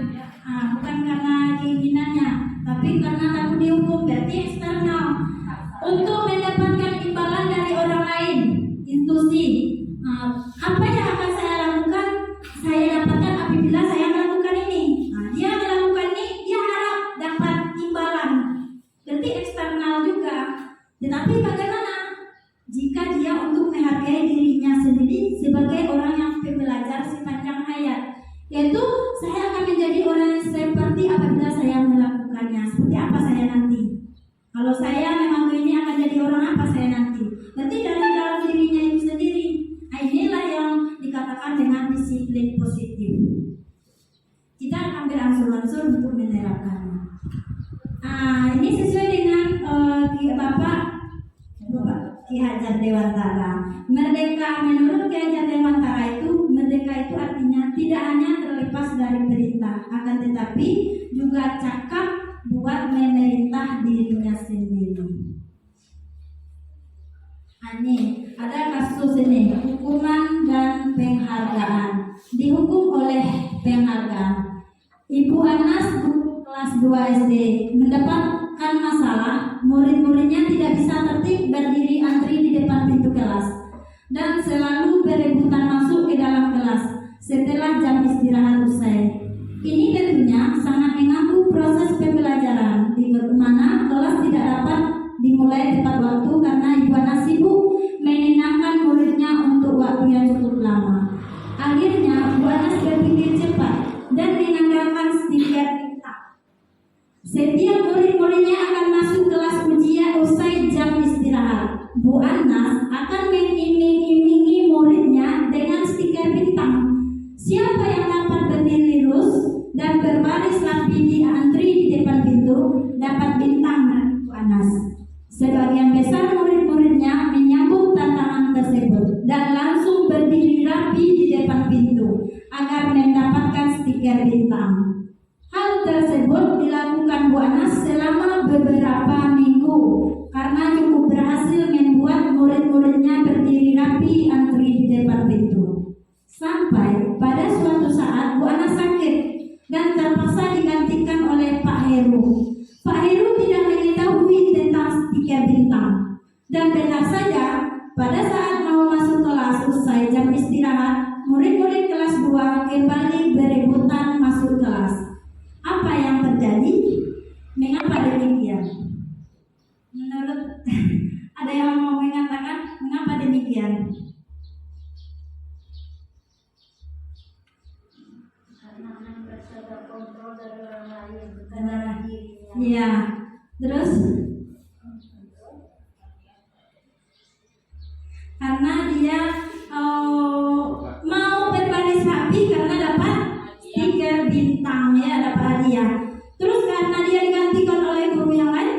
Bukan karena keinginannya, tapi karena takut dihukum. Berarti eksternal. Untuk mendapatkan imbalan dari orang lain, intuisi. Apa yang akan saya lakukan? Saya dapatkan apabila saya melakukan ini. Dia melakukan ini, dia harap dapat imbalan. Berarti eksternal juga. Tetapi bagaimana jika dia untuk menghargai dirinya sendiri sebagai orang yang pembelajar sepanjang hayat? Yaitu saya akan menjadi orang yang seperti apabila saya melakukannya. Seperti apa saya nanti? Kalau saya memang ini akan jadi orang apa saya nanti? Berarti dari dalam dirinya itu sendiri. Inilah yang dikatakan dengan disiplin positif. Kita akan berangsur-angsur untuk menerapkannya. Ini sesuai dengan Bapak Ki Hajar Dewantara. Merdeka, menurut Ki Hajar Dewantara itu, merdeka itu artinya tidak hanya terlepas dari perintah, akan tetapi juga cakap buat memerintah dirinya sendiri. Ini ada kasus ini, hukuman dan penghargaan. Dihukum oleh penghargaan. Ibu Anas guru kelas 2 SD mendapatkan masalah, murid-muridnya tidak bisa tertib berdiri antri di depan pintu kelas dan selalu berebutan masuk ke dalam kelas setelah jam istirahat usai. Ini tentunya sangat mengganggu proses pembelajaran, di mana kelas tidak dapat dimulai tepat waktu karena Ibu Anas sibuk menenangkan muridnya untuk waktu yang cukup lama. Akhirnya Bu Anas berpikir cepat dan mengandalkan stiker tinta. Setiap murid-muridnya akan masuk kelas ujian usai jam istirahat. Bu Anas akan mengiming-imingi muridnya dengan stiker bintang. Siapa yang dapat berdiri lurus dan berbaris rapi di antri di depan pintu dapat bintang, Bu Anas. Sebagian besar murid-muridnya menyambut tantangan tersebut dan langsung berdiri rapi di depan pintu agar mendapatkan stiker bintang. Hal tersebut dilakukan Bu Anas selama beberapa minggu karena cukup berhasil membuat murid-muridnya berdiri rapi antri di depan pintu. Sampai pada suatu saat Bu Anas sakit dan terpaksa digantikan oleh Pak Heru. Pak Heru tidak mengetahui tentang stiker bintang dan benar saja pada saat mau masuk kelas usai jam istirahat istirahat, murid-murid kelas 2 kembali berebutan masuk kelas. Apa yang terjadi? Mengapa demikian? Menurut ada yang mau mengatakan mengapa demikian? Karena anak merasa kontrol dari orang lain, bukan dari dirinya. Iya. Terus karena dia mau berbalik sapi karena dapat stiker bintang, ya, dapat hadiah. Terus karena dia digantikan oleh guru yang lain,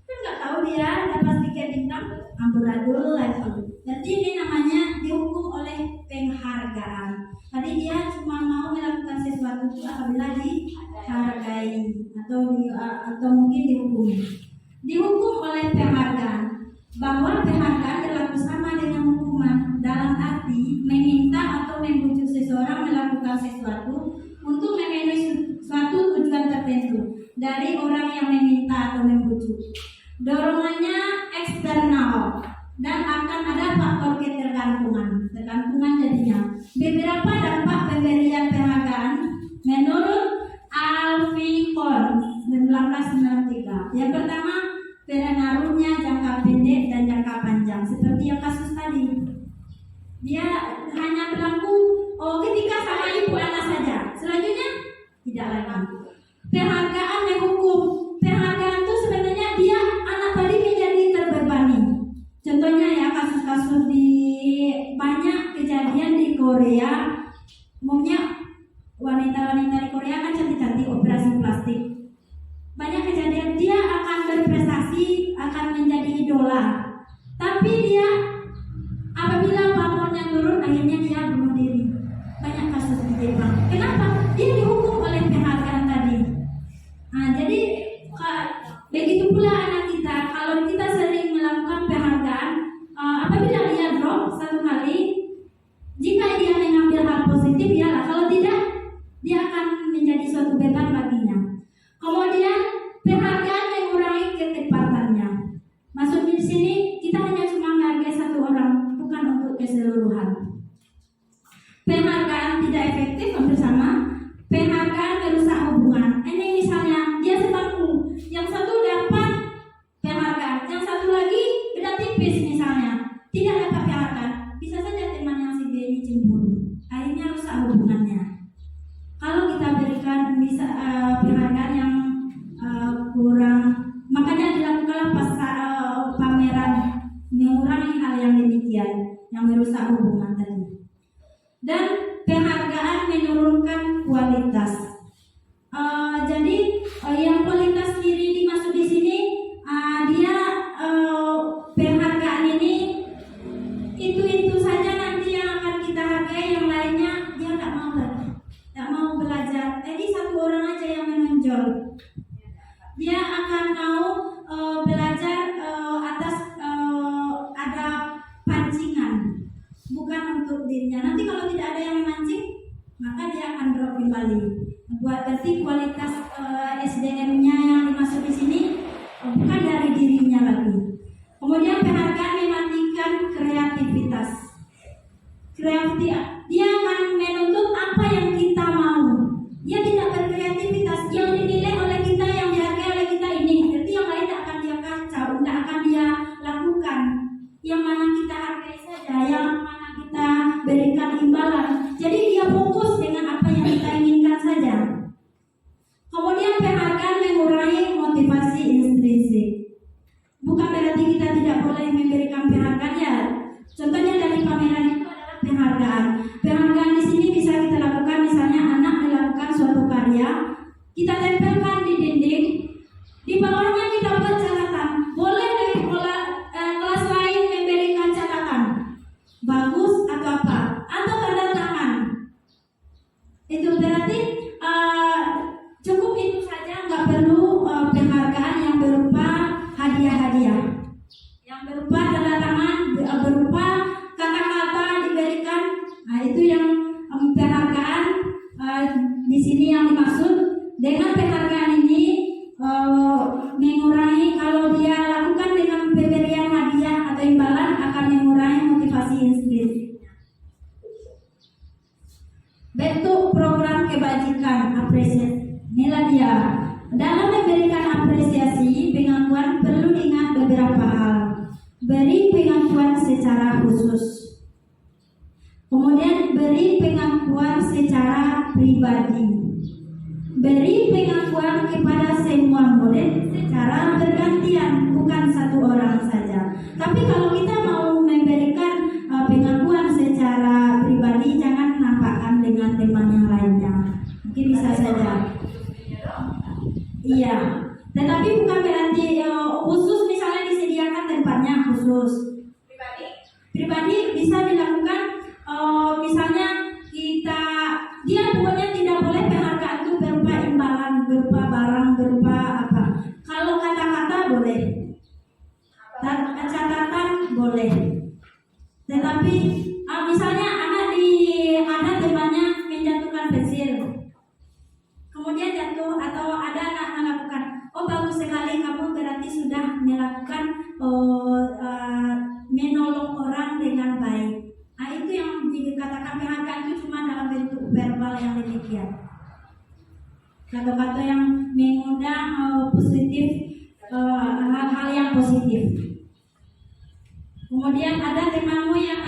kan nggak tahu dia dapat stiker bintang, amburadul lagi. Jadi ini namanya dihukum oleh penghargaan. Tadi dia cuma mau melakukan sesuatu itu apabila dihargai atau mungkin dihukum oleh penghargaan. Bahwa penghargaan berlaku sama dengan hukuman dalam arti meminta atau membujuk seseorang melakukan sesuatu untuk memenuhi suatu tujuan tertentu dari orang yang meminta atau membujuk. Dorongannya eksternal dan akan ada faktor ketergantungan jadinya. Beberapa dampak pemberian penghargaan menurut Alvin Korn 1993. Yang pertama, pengaruhnya jangka pendek dan jangka panjang. Seperti yang kasus tadi, dia hanya berlaku ketika sama ibu anak saja. Selanjutnya tidak lagi. Penghargaan menghukum. Penghargaan itu sebenarnya dia anak tadi menjadi terbebani. Contohnya ya, kasus-kasus di banyak kejadian di Korea. Umumnya wanita-wanita di Korea kan cantik-cantik operasi plastik. Banyak kejadian dia akan berprestasi, akan menjadi idola. Tapi dia apabila pamornya turun, akhirnya dia bunuh diri. Banyak kasus di Jepang. Kenapa? Dia dihukum oleh penghargaan tadi. Nah, jadi begitu pula anak kita. Kalau kita sering melakukan penghargaan, apabila dia drop satu kali, jika dia mengambil hal positif, ya. Kalau tidak, dia akan menjadi suatu beban baginya. Kemudian penghargaan mengurangi ketepatannya. Maksud di sini kita hanya cuma menghargai satu orang, bukan untuk keseluruhan. Penghargaan tidak efektif hampir sama. Penghargaan merusak hubungan. Ini misalnya dia sebangku, yang satu dapat penghargaan, yang satu lagi beda tipis misalnya, tidak dapat penghargaan. Bisa saja teman yang si B ini cemburu, akhirnya rusak hubungannya. Kalau kita berikan bisa penghargaan yang kurang, makanya dilakukan pameran mengurangi hal yang demikian yang merusak hubungan tadi. Dan penghargaan menurunkan kualitas. Jadi yang kualitas diri dimaksud di sini, dia penghargaan ini itu saja nanti yang akan kita hargai, yang lainnya dia tak mau belajar. Jadi satu orang aja yang menonjol. Dia akan mau belajar atas ada pancingan, bukan untuk dirinya. Nanti kalau tidak ada yang memancing, maka dia akan drop kembali. Berarti kualitas SDM-nya yang dimaksud di sini bukan dari dirinya lagi. Kemudian penghargaan mematikan kreativitas. Dia akan menuntut apa yang kita mau. Dia tidak berkreativitas. Yang dinilai oleh kita, yang dihargai oleh kita ini. Jadi yang lain tidak akan dia kacau, tidak akan dia lakukan. Yang mana kita hargai saja, yang mana kita berikan imbalan. Jadi dia fokus dengan apa yang kita inginkan saja. Kemudian penghargaan mengurangi motivasi intrinsik. Bukan berarti kita tidak boleh memberikan penghargaan, ya. Contohnya dari pameran itu adalah penghargaan. Penghargaan di sini bisa kita lakukan, misalnya anak melakukan suatu karya, kita tempelkan di dinding, di bawahnya kita buat catatan. Boleh dari kelas lain memberikan catatan, bagus atau apa, atau tanda tangan. Itu berarti cukup itu saja, nggak perlu penghargaan yang berupa hadiah-hadiah, yang berupa tanda tangan, berupa kata-kata diberikan. Nah, itu yang penghargaan di sini yang dimaksud. Dengan penghargaan ini mengurangi, kalau dia lakukan dengan pemberian hadiah atau imbalan, akan mengurangi motivasi intrinsik. bentuk program kebajikan apresiasi. Inilah dia. Dalam memberikan apresiasi, pengakuan perlu diingat beberapa hal. Beri pengakuan secara khusus. Kemudian beri pengakuan secara pribadi. Beri pengakuan kepada semua murid secara bergantian, bukan satu orang saja. Tapi kalau kita mau memberikan pengakuan secara pribadi, jangan nampakkan dengan teman yang lainnya. Mungkin bisa saja. Iya, tetapi bukan berarti khusus, misalnya disediakan tempatnya khusus. Pribadi bisa dilakukan, misalnya dia pokoknya tidak boleh penghargaan itu berupa imbalan, berupa barang, berupa apa. Kalau kata-kata boleh, catatan boleh. Tetapi misalnya ada temannya menjatuhkan pensil, kemudian jatuh, atau ada anak melakukan, oh bagus sekali kamu berarti sudah melakukan menolong orang dengan baik. Itu yang dikatakan penghargaan itu cuma dalam bentuk verbal yang demikian. Kata-kata yang mengundang positif, hal-hal yang positif. Kemudian ada temanmu yang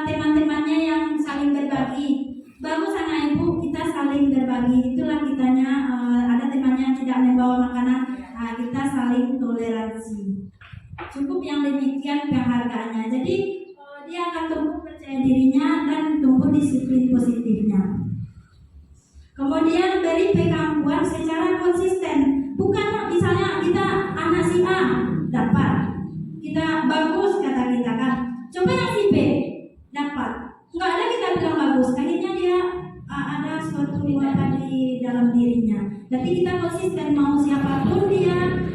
teman-temannya yang saling berbagi. Bagus anak ibu, kita saling berbagi. Itulah kitanya. Ada temannya yang tidak membawa makanan, kita saling toleransi. Cukup yang demikian penghargaannya. Jadi dia akan tumbuh percaya dirinya dan tumbuh disiplin positifnya. Kemudian beri pengakuan secara konsisten. Bukan misalnya kita anak si A dapat, kita bagus kata kita kan, coba yang si B dapat, nggak ada kita bilang bagus, akhirnya dia ada suatu riwayat di dalam dirinya. Berarti kita konsisten, mau siapapun dia,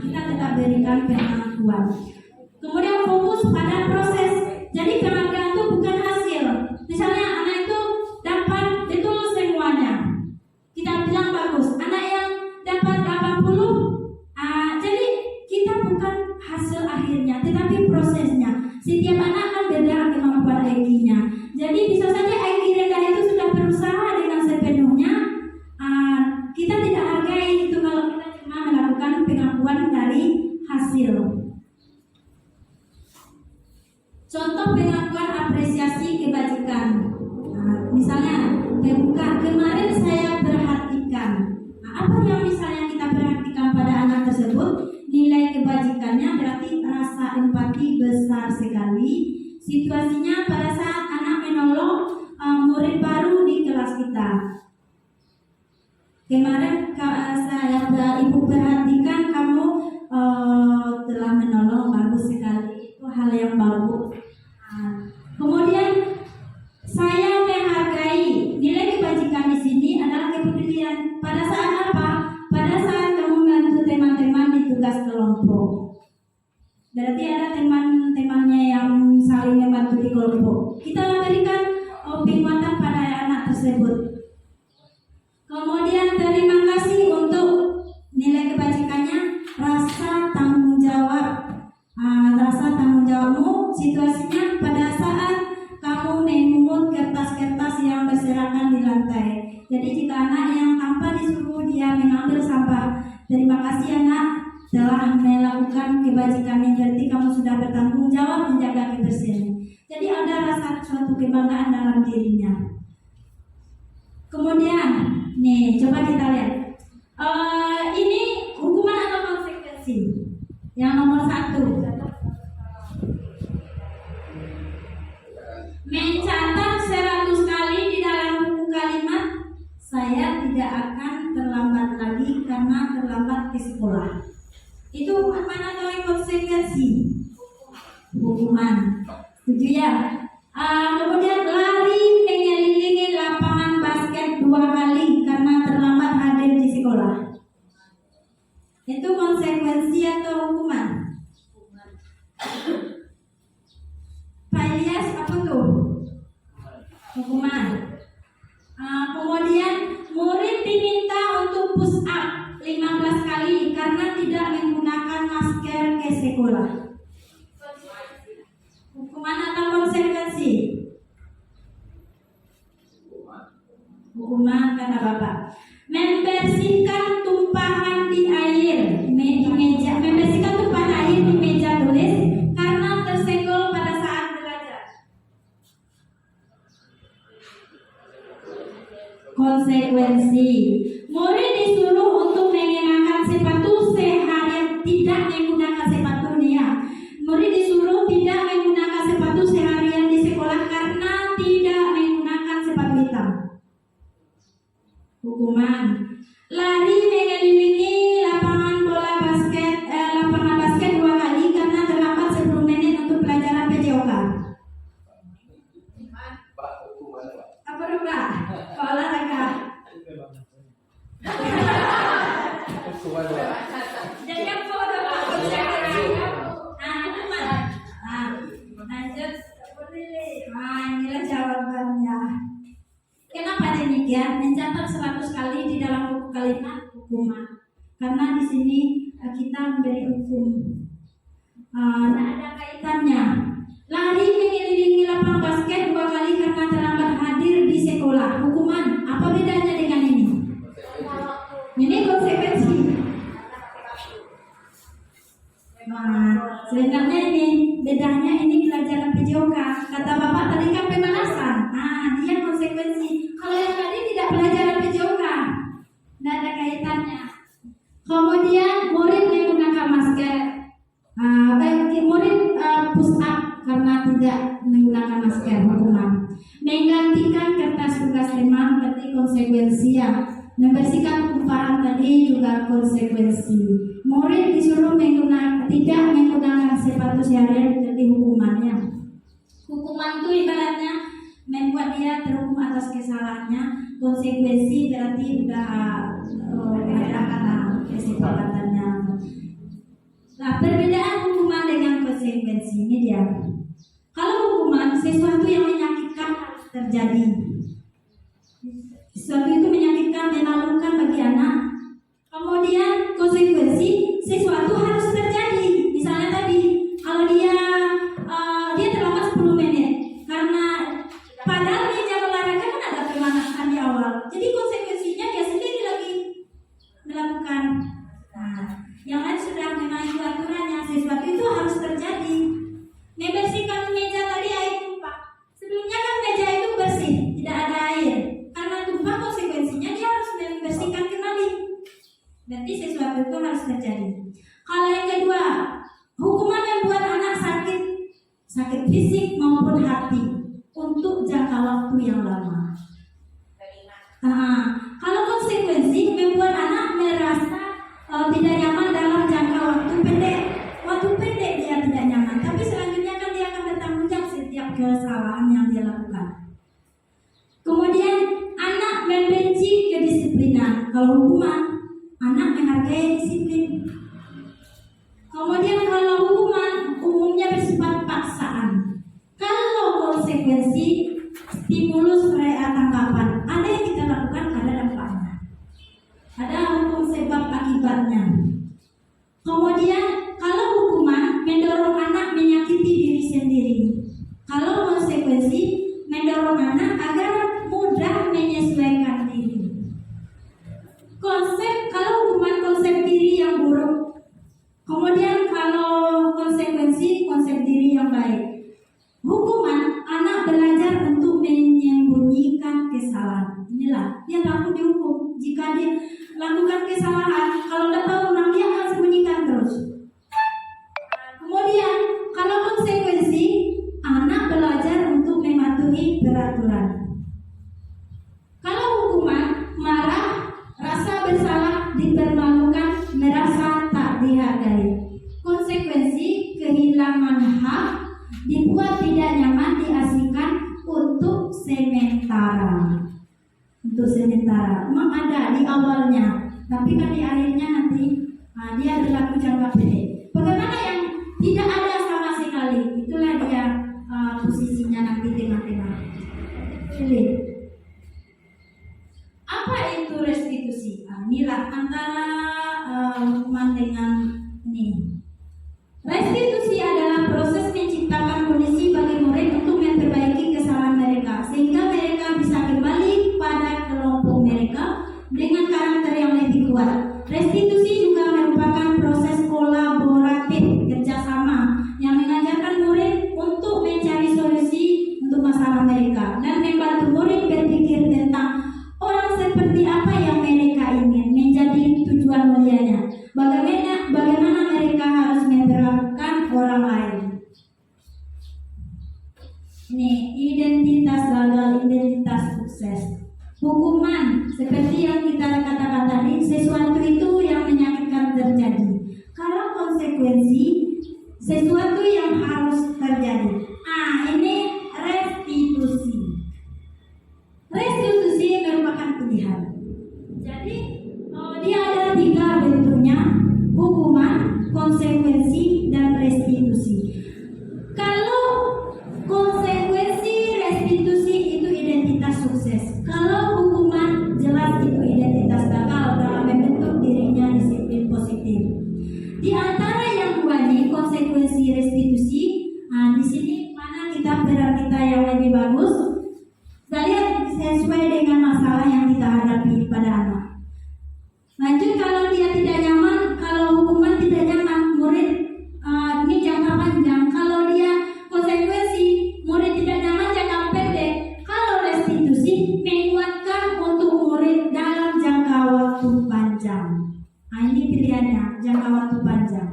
kita tetap berikan pengakuan. Kemudian fokus pada proses. Jadi penghargaan itu bukan hasil. Misalnya anak itu dapat betul semuanya, kita bilang bagus. Anak yang dapat 80, jadi kita bukan hasil akhirnya, tetapi prosesnya. Setiap anak kan beda kemampuan IQ-nya. Jadi bisa saja IQ rendah itu sudah berusaha dengan sepenuhnya. Kita tidak hargai itu kalau kita cuma melakukan pengakuan dari hasil. Contoh pengakuan apresiasi kebajikan. Misalnya, kemarin saya perhatikan. Apa yang misalnya kita perhatikan pada anak tersebut? Nilai kebajikannya berarti rasa empati besar sekali. Situasinya pada saat anak menolong murid baru di kelas kita. Kemarin ibu perhatikan kamu telah menolong, bagus sekali. Itu hal yang bagus. Kemudian saya menghargai nilai kebajikan di sini adalah kepedulian. Pada saat apa? Pada saat kamu membantu teman-teman di tugas kelompok. Berarti ada teman-temannya yang saling membantu di kelompok. Kita memberikan penguatan pada anak tersebut. Kemudian terima kasih untuk nilai kebajikannya, rasa tanggung jawab. Rasa tanggung jawabmu situasinya pada saat kamu memungut kertas-kertas yang berserakan di lantai. Jadi jika anak yang tanpa disuruh dia mengambil sampah, terima kasih anak telah melakukan kebajikan yang berarti kamu sudah bertanggung jawab menjaga kebersihan. Jadi ada rasa suatu kebanggaan dalam dirinya. Kemudian, nih coba kita lihat. Ini hukuman atau konsekuensi? Yang nomor 1. Mencatat 100 kali di dalam buku kalimat, saya tidak akan terlambat lagi karena terlambat ke sekolah. Itu hukuman atau konsekuensi? Hukuman. Setuju ya? Kemudian lari mengelilingi lapangan basket 2 kali karena terlambat hadir di sekolah. Itu konsekuensi atau hukuman? Pak Ilyas, apa tuh? Hukuman. Kemudian murid diminta untuk push up 15 kali karena tidak menggunakan masker ke sekolah. Hukuman atau konsekuensi? Hukuman kata Bapak, membersihkan tumpahan di air di meja, membersihkan tumpahan air di meja tulis karena tersenggol pada saat belajar. Konsekuensi, murid disuruh untuk mengenakan sepatu seharian, tidak menggunakan sepatunya. Murid disuruh tidak menggunakan sepatu seharian di sekolah karena tidak menggunakan sepatu hitam. Hukuman, lari mengelilingi lapangan basket 2 kali karena terlambat 10 menit untuk pelajaran PJOK. Pak, hukuman Pak. Apa dong Pak? Olahraga. Hukuman Pak. Jadi yang foto Pak. Hukuman. Lanjut. Inilah jawabannya. Kenapa demikian? Mencatat 100 kali di dalam buku kalimat hukuman. Karena di sini kita memberi hukum. Ada kaitannya. Lari mengelilingi lapangan basket 2 kali karena terlambat hadir di sekolah. Hukuman. Apa bedanya dengan ini? Ini konsekuensi. Sebenarnya ini bedanya, ini pelajaran PJOK. Kata Bapak tadi kan pemanasan. Dia konsekuensi. Kalau yang tadi tidak pelajaran PJOK, tidak ada kaitannya. Kemudian murid menggunakan masker. Murid push up karena tidak menggunakan masker, hukuman. Menggantikan kertas tugas teman berarti konsekuensi ya. Membersihkan tumpahan tadi juga konsekuensi. Murid disuruh tidak menggunakan sepatu seharian jadi hukumannya. Hukuman itu ibaratnya membuat dia terhukum atas kesalahannya. Konsekuensi berarti sudah ada kata kesepakatannya. Nah, perbedaan hukuman dengan konsekuensi ini dia. Kalau hukuman sesuatu yang menyakitkan harus terjadi. Sesuatu itu menyakitkan, memalukan bagi anak. Kemudian konsekuensi sesuatu harus terjadi. Misalnya tadi, kalau dia terlambat 10 menit karena padahal meja olahraga kan ada pemanasan di awal. Jadi konsekuensinya dia sendiri lagi melakukan. Yang lain sudah memahami aturannya. Sesuatu itu harus terjadi. Membersihkan meja tadi air tumpah. Sebelumnya kan meja itu bersih, tidak ada air. Karena tumpah konsekuensinya dia harus membersihkan kembali. Berarti sesuatu itu harus terjadi. Kalau yang kedua, hukuman yang membuat anak sakit fisik maupun hati untuk jangka waktu yang lama. Kalau konsekuensi membuat anak merasa tidak nyaman dalam jangka waktu pendek. Waktu pendek dia tidak nyaman, tapi selanjutnya kan dia akan bertanggung jawab setiap kesalahan yang dia lakukan. Kemudian anak membenci kedisiplinan. Kalau hukuman, anak menghargai disiplin. Kemudian kalau hukuman umumnya bersifat paksaan. Kalau konsekuensi stimulus raya tanggapan. Ada yang kita lakukan, ada dampaknya. Ada hukum sebab akibatnya. Kemudian kalau hukuman mendorong anak menyakiti diri sendiri. Kalau konsekuensi mendorong anak agar mudah menyesuaikan diri. Kalau hukuman konsep diri yang buruk. Kemudian kalau konsekuensi konsep diri yang baik. Hukuman anak belajar untuk menyembunyikan kesalahan. Inilah dia takut dihukum. Jika dia lakukan kesalahan, kalau tidak tahu dia akan sembunyikan terus. Kemudian kalau konsekuensi anak belajar untuk mematuhi peraturan. Kalau hukuman marah, rasa bersalah, dipermalukan, merasa tak dihargai. Konsekuensi kehilangan hak, dibuat tidak nyaman, diasingkan untuk sementara. Untuk sementara, memang ada di awalnya, tapi kan di akhirnya nanti dia berlaku jangka pendek. Bagaimana yang tidak ada sama sekali? Itulah dia posisinya nanti tema-tema. Pilih. Apa itu restitusi? Inilah antara hukuman dengan ini. Restitusi adalah proses menciptakan kondisi bagi murid untuk memperbaiki kesalahan mereka sehingga mereka bisa kembali pada kelompok Ini identitas gagal, identitas sukses. Hukuman seperti yang kita katakan tadi, sesuatu itu yang menyakitkan terjadi. Kalau konsekuensi sesuatu yang harus terjadi. Ini restitusi. Restitusi merupakan pilihan. Jadi dia ada 3 bentuknya: hukuman, konsekuensi, dan restitusi. Kalau konsekuensi restitusi itu identitas sukses. Kalau hukuman jelas itu identitas gagal dalam membentuk dirinya disiplin positif. Di antara yang dua ini, konsekuensi restitusi, di sini mana kita peran kita yang lebih bagus? Kita lihat sesuai dengan masalah yang kita hadapi pada anak. Lanjut, kalau dia tidak nyaman, kalau hukuman tidak nyaman, murid ini jangka panjang. Kalau dia konsekuensi, murid tidak nyaman jangka pendek. Kalau restitusi, menguatkan untuk murid dalam jangka waktu panjang. Ini pilihannya, jangka waktu panjang.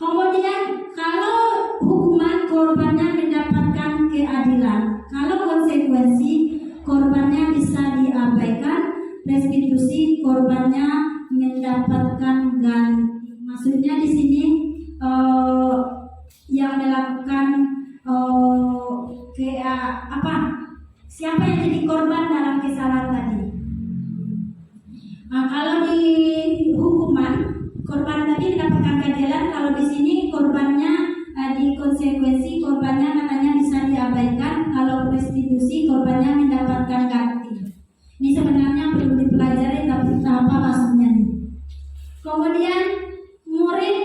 Kemudian kalau hukuman, korbannya mendapatkan keadilan. Kalau konsekuensi, korbannya bisa diabaikan. Restitusi, korbannya mendapatkan ganti. Maksudnya di sini yang melakukan siapa yang jadi korban dalam kesalahan tadi. Kalau di hukuman, korban tadi mendapatkan keadilan. Kalau di sini korbannya, di konsekuensi korbannya katanya bisa diabaikan. Kalau restitusi, korbannya mendapatkan ganti. Ini sebenarnya perlu dipelajari, tapi apa maksudnya nih. Kemudian murid,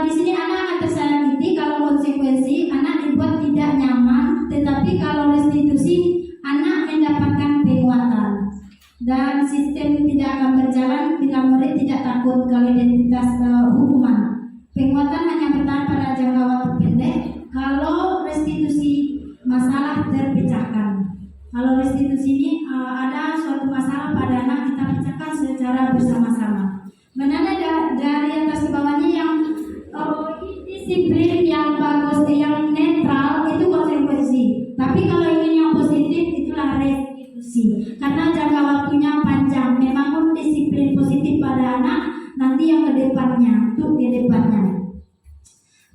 di sini anak akan tersakiti. Kalau konsekuensi, anak dibuat tidak nyaman. Tetapi kalau restitusi, anak mendapatkan penguatan. Dan sistem tidak akan berjalan bila murid tidak takut kalau identitas hukuman. Penguatan hanya bertahan pada jangka waktu pendek. Kalau restitusi, masalah terpecahkan. Kalau restitusi ini ada suatu masalah pada anak, kita pecahkan secara bersama-sama. Menanda dari atas ke bawahnya yang disiplin, yang bagus, yang netral itu konsekuensi. Tapi kalau ingin yang positif, itulah restitusi. Karena jangka waktunya panjang, memang disiplin positif pada anak nanti yang ke depannya, untuk ke depannya.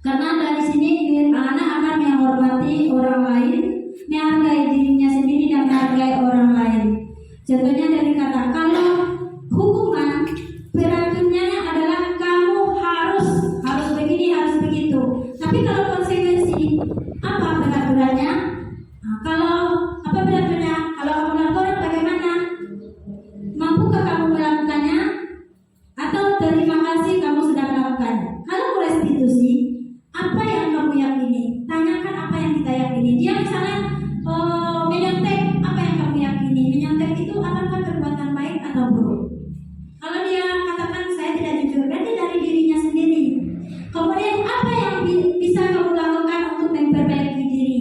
Karena dari sini anak akan menghormati orang lain, menghargai dirinya sendiri dan menghargai orang lain. Contohnya dari kata, kalau hukuman peraturannya adalah kamu harus begini, harus begitu. Tapi kalau konsekuensi, apa peraturannya? Kalau apa peraturannya? Kalau kamu lapor bagaimana? Mampukah kamu melakukannya? Atau terima kasih kamu sudah melakukannya? Kalau restitusi, apa yang kamu yakini? Tanyakan apa yang kita yakini. Dia misalnya menyontek, apa yang kamu yakini? Menyontek itu apakah perbuatan baik atau buruk? Kalau dia katakan saya tidak jujur, berarti dari dirinya sendiri. Kemudian apa yang bisa kamu lakukan untuk memperbaiki diri?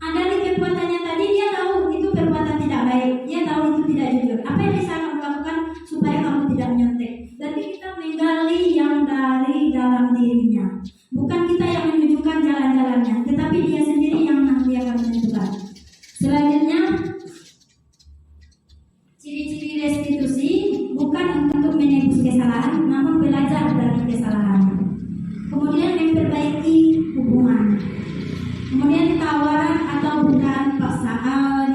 Dari perbuatannya tadi dia tahu itu perbuatan tidak baik, dia tahu itu tidak jujur. Apa yang bisa kamu lakukan supaya kamu tidak menyontek? Berarti kita menggali yang dari dalam dirinya. Bukan kita yang menunjukkan jalan-jalannya, tetapi dia sendiri yang nanti akan menentukan. Selanjutnya, ciri-ciri restitusi bukan untuk menebus kesalahan, namun belajar dari kesalahan. Kemudian memperbaiki hubungan. Kemudian tawaran atau bukan paksa.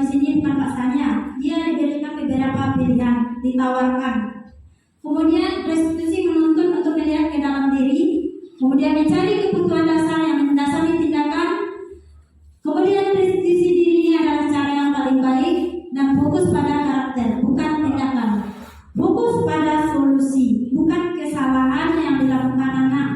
Di sini bukan paksanya, dia diberikan beberapa pilihan, ditawarkan. Kemudian restitusi menuntut untuk melihat ke dalam diri. Kemudian mencari kebutuhan dasar yang mendasari tindakan. Kemudian restitusi diri ini adalah cara yang paling baik dan fokus pada karakter, bukan tindakan. Fokus pada solusi, bukan kesalahan yang dilakukan anak,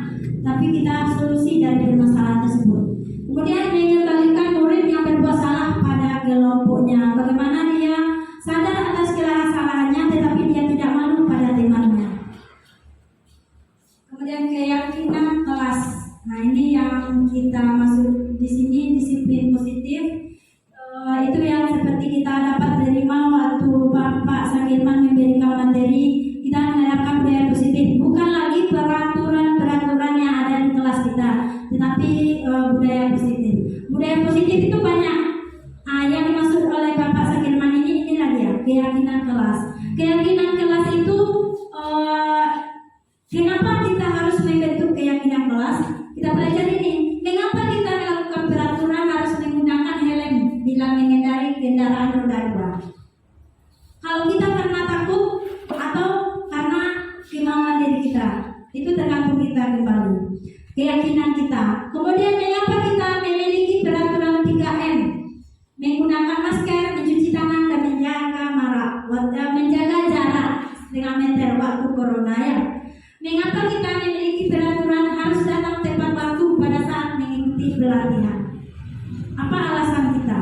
tapi kita solusi dari permasalahan tersebut. Kemudian mengembalikan murid yang berbuat salah pada kelompoknya. Bagaimana dia sadar atas kesalahannya, tetapi dia tidak malu pada temannya. Kemudian keyakinan kelas. Nah, ini yang kita masuk di sini, disiplin positif. Itu yang seperti kita dapat terima waktu Bapak Sakirman memberikan materi. Kita menerapkan budaya positif, bukan lagi peraturan-peraturan yang ada di kelas kita, tetapi budaya positif. Budaya positif itu banyak. berdakwah. Kalau kita karena takut atau karena kemauan diri kita, itu tergantung kita kembali, keyakinan kita. Kemudian mengapa kita memiliki peraturan 3M? Menggunakan masker, mencuci tangan, dan menjaga jarak dengan meter waktu corona ya. Mengapa kita memiliki peraturan harus datang tepat waktu pada saat mengikuti pelatihan? Apa alasan kita?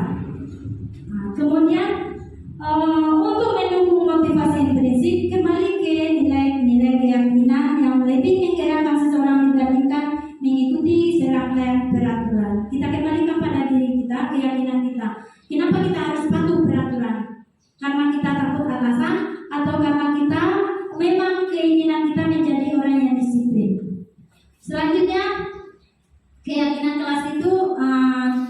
Nah, kemudian untuk mendukung motivasi intrinsik, kembali ke nilai-nilai keyakinan yang lebih menggerakkan seseorang dibandingkan mengikuti serangkaian peraturan. Kita kembalikan pada diri kita, keyakinan kita. Kenapa kita harus patuh peraturan? Karena kita takut atasan atau karena kita memang keinginan kita menjadi orang yang disiplin. Selanjutnya, keyakinan kelas itu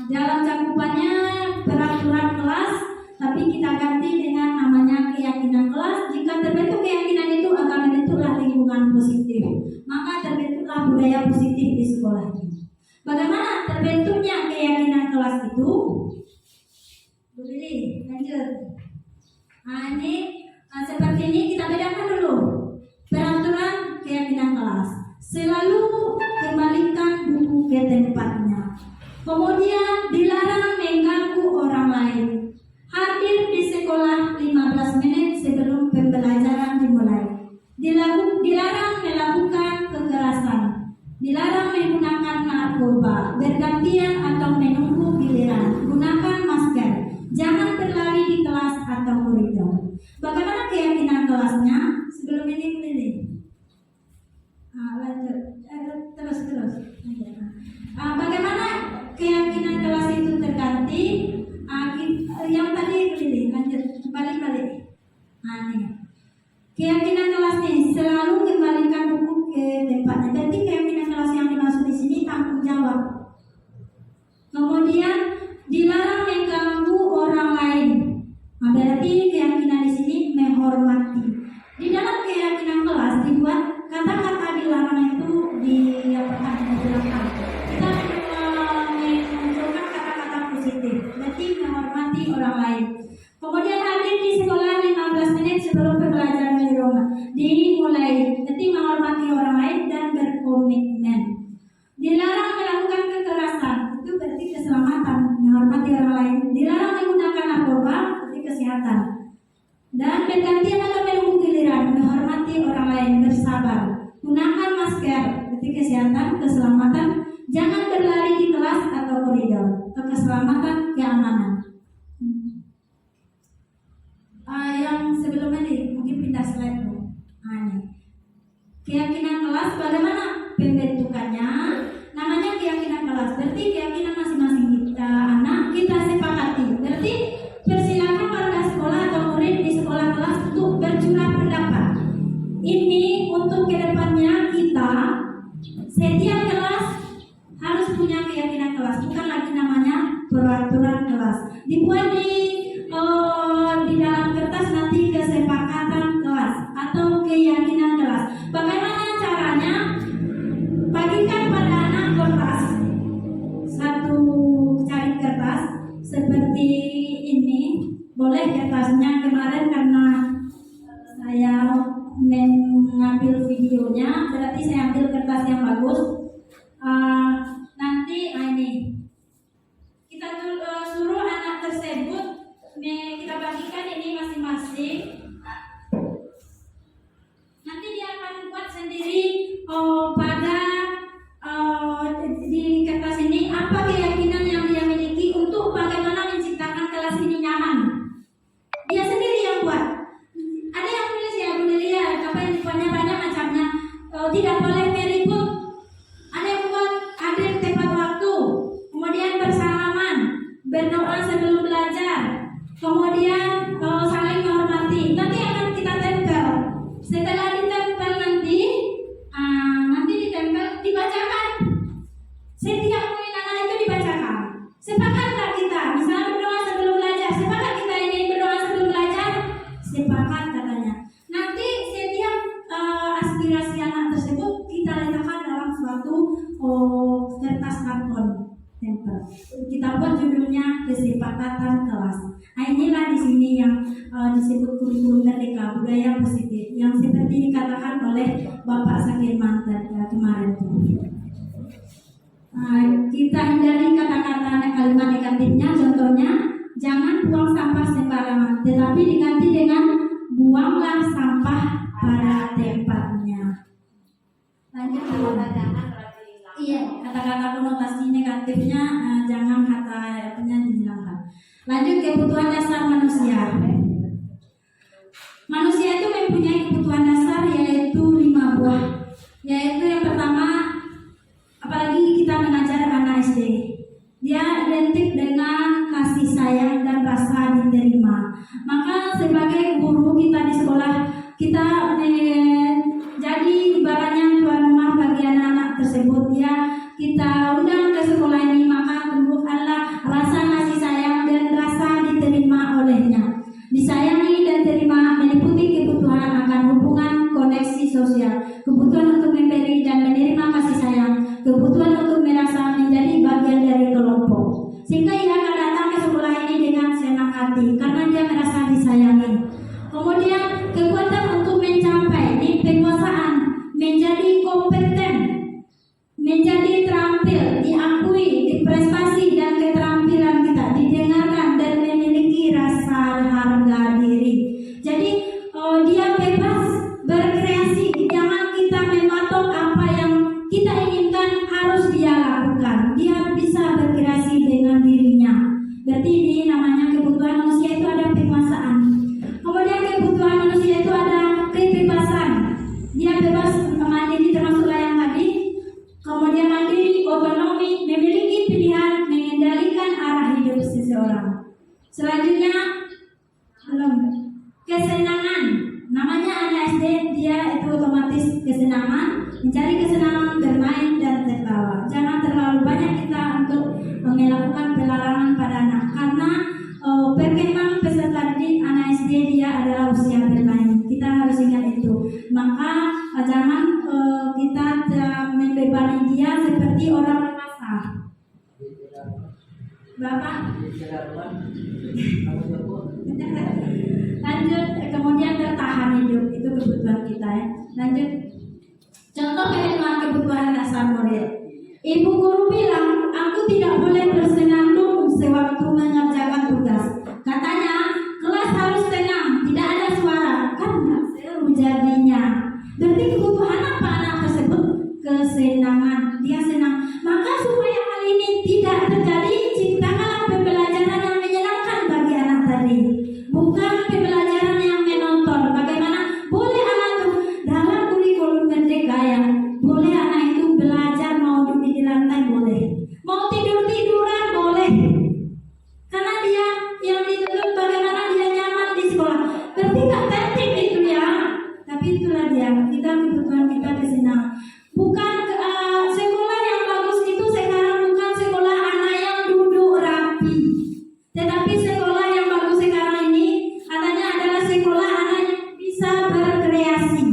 dalam cakupannya peraturan kelas, tapi kita ganti dengan namanya keyakinan kelas. Jika terbentuk keyakinan itu akan membentuklah lingkungan positif, maka terbentuklah budaya positif di sekolah ini. Bagaimana terbentuknya keyakinan kelas itu? Boleh lanjut. Ini seperti ini kita bedakan dulu. Peraturan keyakinan kelas. Selalu kembalikan buku ke tempatnya. Kemudian dilarang mengganggu orang lain. Hadir di sekolah 15 menit sebelum pembelajaran dimulai. Dilarang melakukan kekerasan. Dilarang menggunakan narkoba, bergantian atau menunggu giliran. Gunakan masker. Jangan berlari di kelas atau koridor. Bagaimana keyakinan kelasnya? Sebelum ini pilih. Lanjut. Terus. Bagaimana keyakinan kelas itu terganti? Yang tadi pilih. Lanjut. Balik. Ini. Keyakinan kelas ini selalu kembalikan buku ke tempatnya. Jadi keyakinan kelas yang dimaksud di sini tanggung jawab. Kemudian dilarang mengganggu orang lain. Berarti keyakinan di sini menghormati. Di dalam keyakinan kelas dibuat kata-kata dilarang itu dijelaskan. Kita memunculkan kata-kata positif. Berarti menghormati orang lain. Kemudian hadir di sekolah 15 menit sebelum pembelajaran dimulai. Berarti menghormati orang lain dan berkomitmen. Dilarang melakukan kekerasan. Itu berarti keselamatan, menghormati orang lain. Dilarang menggunakan narkoba, berarti kesehatan. Dan bergantian atau menunggu giliran, menghormati orang lain, bersabar. Gunakan masker, berarti kesehatan, keselamatan. Jangan berlari di kelas atau koridor, keselamatan, keamanan. Yang sebelumnya nih, mungkin pindah slide dulu. Ini keyakinan kelas, bagaimana pembentukannya? Namanya keyakinan kelas. Berarti keyakinan masing-masing kita anak kita sepakati. Berarti persilakan warga sekolah atau murid di sekolah kelas untuk bercurah pendapat. Ini untuk kedepannya kita setiap kelas harus punya keyakinan kelas, bukan lagi namanya peraturan kelas. Dibuat di dalam kertas nanti kesepakatan kelas atau keyakinan kelas. Bagaimana caranya? Bagikan pada anak kertas, satu cari kertas seperti ini. Boleh kertasnya kemarin karena saya mengambil videonya, berarti saya ambil kertas yang bagus. Nanti ini kita suruh anak tersebut kita bagikan ini masing-masing. Nanti dia akan buat sendiri pada di kertas ini apa keyakinan yang dia miliki untuk bagaimana menciptakan kelas ini nyaman. Dia sendiri yang buat. Ada yang tulis ya, boleh lihat apa yang dibuatnya banyak macamnya. Tidak boleh meribut. Ada yang buat hadir tepat waktu, kemudian bersalaman, berdoa sebelum belajar, kemudian saling menghormati. Nanti akan kita tempel. Setelah ditempel nanti ditempel dibacakan. Setiap kewenangan itu dibacakan. Sepakat tak kita? Misalnya berdoa sebelum belajar. Sepakat kita ini berdoa sebelum belajar? Sepakat katanya. Nanti setiap aspirasi anak tersebut kita letakkan dalam suatu kertas karton tempel. Kita walaupun judulnya kesepakatan kelas. Nah, inilah di sini yang disebut kurikulum merdeka budaya positif yang seperti dikatakan oleh Bapak Sakirman kemarin. Kita hindari kata-kata kalimat negatifnya, contohnya jangan buang sampah sembarangan, tetapi diganti dengan buanglah sampah pada tempatnya. Lanjut iya, kata-kata konotasi negatifnya jangan katanya dihilangkan. Lanjut kebutuhan dasar manusia. Manusia itu mempunyai kebutuhan dasar yaitu 5 buah. Yaitu yang pertama, apalagi kita mengajar anak SD, dia identik dengan kasih sayang dan rasa diterima. Maka sebagai guru kita di sekolah, kita jadi ibaratnya tuan rumah bagi anak-anak tersebut. Ya, kita undang ke sekolah ini, maka tumbuhkanlah rasa kasih sayang dan rasa diterima olehnya. Disayangi dan terima meliputi kebutuhan akan hubungan koneksi sosial, kebutuhan untuk memberi dan menerima kasih sayang, kebutuhan untuk merasa menjadi bagian dari kelompok, sehingga ia akan datang ke sekolah ini dengan senang hati karena dia merasa disayangi. Kemudian kekuatan untuk mencapai di penguasaan, menjadi kompeten, menjadi terampil, diakui, diprestasi dan keterampilan kita didengarkan dan memiliki rasa harga diri. Jadi dia bebas berkreasi, jangan kita mematok apa yang kita inginkan harus dia lakukan. Dia bisa berkreasi dengan dirinya. Berarti ini namanya kebutuhan manusia itu ada penguasaan. Kemudian kebutuhan manusia itu ada kebebasan. Dia bebas mandiri termasuklah yang tadi. Kemudian mandiri, otonomi, memiliki pilihan, mengendalikan arah hidup seseorang. Selanjutnya kesenangan. Namanya anak SD, dia itu otomatis kesenangan, mencari kesenangan bermain dan tertawa. Jangan terlalu banyak kita untuk melakukan pelarangan pada anak, karena perkembangan peserta didik anak SD dia adalah usia bermain. Kita harus ingat itu. Maka jangan kita membebani dia seperti orang dewasa. Bapak. Lanjut, kemudian bertahan hidup itu kebutuhan kita ya. Lanjut, contoh kehidupan kebutuhan dasar model. Ibu guru bilang, aku tidak boleh bersenandung sewaktu mengerjakan tugas. Katanya, kelas harus tenang, tidak ada suara. Kan nggak seru jadinya. Berarti kebutuhan apa anak tersebut? Kesenangan, dia senang. Maka supaya hal ini tidak terjadi, ciptakanlah pembelajaran yang menyenangkan bagi anak tadi. Bukan pembelajaran yang menonton. Bagaimana boleh anak itu dalam kurikulum merdeka ya, boleh anak itu belajar mau duduk di lantai boleh, mau tiduran boleh, karena dia yang dituntut bagaimana dia nyaman di sekolah. Berarti tak tertib itu ya. Tapi itulah dia, kita kebutuhan kita kesenangan. Bukan sekolah yang bagus itu sekarang bukan sekolah anak yang duduk rapi, tetapi sekolah yang bagus sekarang ini katanya adalah sekolah anak yang bisa berkreasi,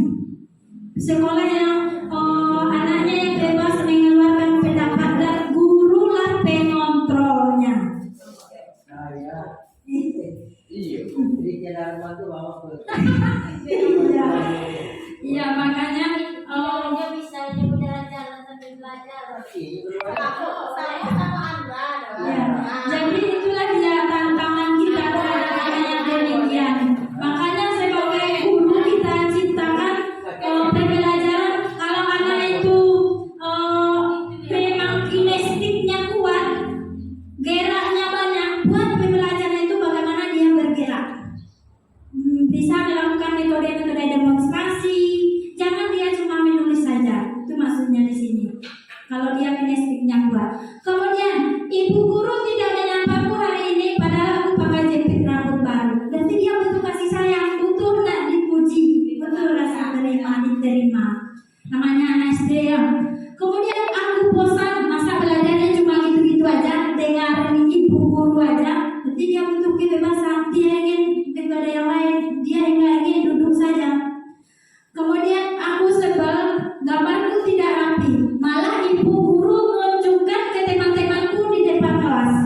sekolah yang anaknya yang bebas mengeluarkan pendapat dan gurulah pengontrolnya. Iya, jadi jalan rumah tuh bawa ke. Iya, makanya dia bisa jalan-jalan sambil belajar. Saya sama Anda. ya, jadi itulah dia tantangan kita yang demikian. Makanya sebagai guru kita ciptakan pembelajaran. Kalau anak itu memang kinestiknya kuat, geraknya banyak, buat pembelajaran itu bagaimana dia bergerak. Bisa melakukan metode-metode demonstrasi. Jangan dia cuma menulis saja. Itu maksudnya di sini. Kalau dia kinestiknya kuat. Kemudian ibu guru tidak menyampaku hari ini padahal aku pakai jepit rambut baru. Berarti dia butuh kasih sayang, butuh nak dipuji, butuh rasa terima diterima. Namanya anak SD ya. Kemudian aku bosan masa belajarnya cuma gitu-gitu aja, dengar ibu guru aja. Berarti dia butuh kebebasan. Dia ingin metode yang lain. Dia ingin duduk saja. Kemudian aku sebel, gambarku tidak rapi. Malah ibu guru menunjukkan ke teman-temanku di depan kelas.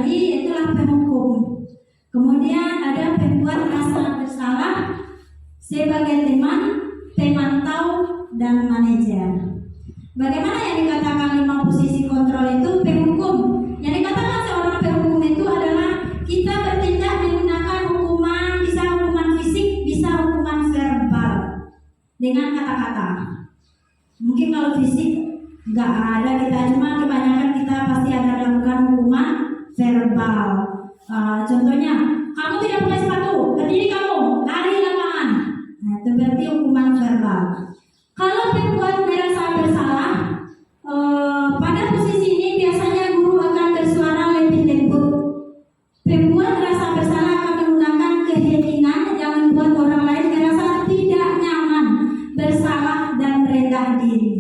lagi, itulah penghukum. Kemudian ada pembuat rasa bersalah sebagai teman, pemantau, dan manajer. Bagaimana yang dikatakan 5 posisi kontrol itu? Penghukum. Yang dikatakan seorang penghukum itu adalah kita bertindak menggunakan hukuman, bisa hukuman fisik, bisa hukuman verbal dengan kata-kata. Mungkin kalau fisik nggak ada kita, cuma kebanyakan kita pasti ada lakukan hukuman verbal. Contohnya, kamu tidak punya sepatu, berdiri kamu, lari lapangan. Nah, itu berarti hukuman verbal. Kalau pembuat merasa bersalah, pada posisi ini biasanya guru akan bersuara lebih lembut. Pembuat merasa bersalah akan menggunakan keheningan yang membuat orang lain merasa tidak nyaman, bersalah, dan rendah diri.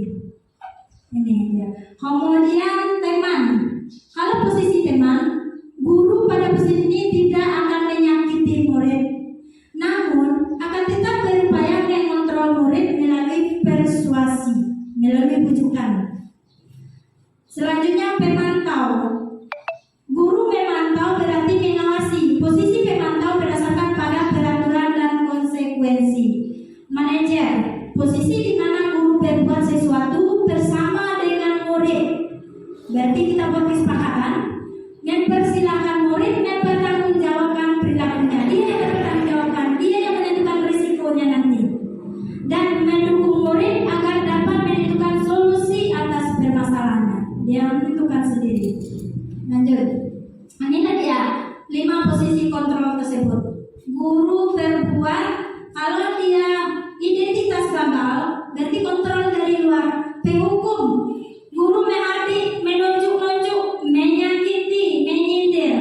Ini dia. Kemudian teman. Kalau posisi teman, guru pada posisi ini tidak akan menyakiti murid, namun akan tetap berupaya mengontrol murid melalui persuasi, melalui bujukan. Selanjutnya pemantau. Guru memantau berarti mengawasi. Posisi pemantau berdasarkan pada peraturan dan konsekuensi. Manajer, posisi di mana guru berbuat sesuatu bersama dengan murid. Berarti kita buat kesepakatan, mempersilahkan murid mempertanggungjawabkan perilakunya. Dia yang bertanggungjawabkan, dia yang menentukan risikonya nanti, dan mendukung murid agar dapat menentukan solusi atas permasalahannya. Dia menentukan sendiri. Lanjut. Inilah dia 5 posisi kontrol tersebut. Guru berbuat, kalau dia identitas gagal, berarti kontrol dari luar. Penghukum, guru menghati, menunjuk-nunjuk, menyakiti, menyindir.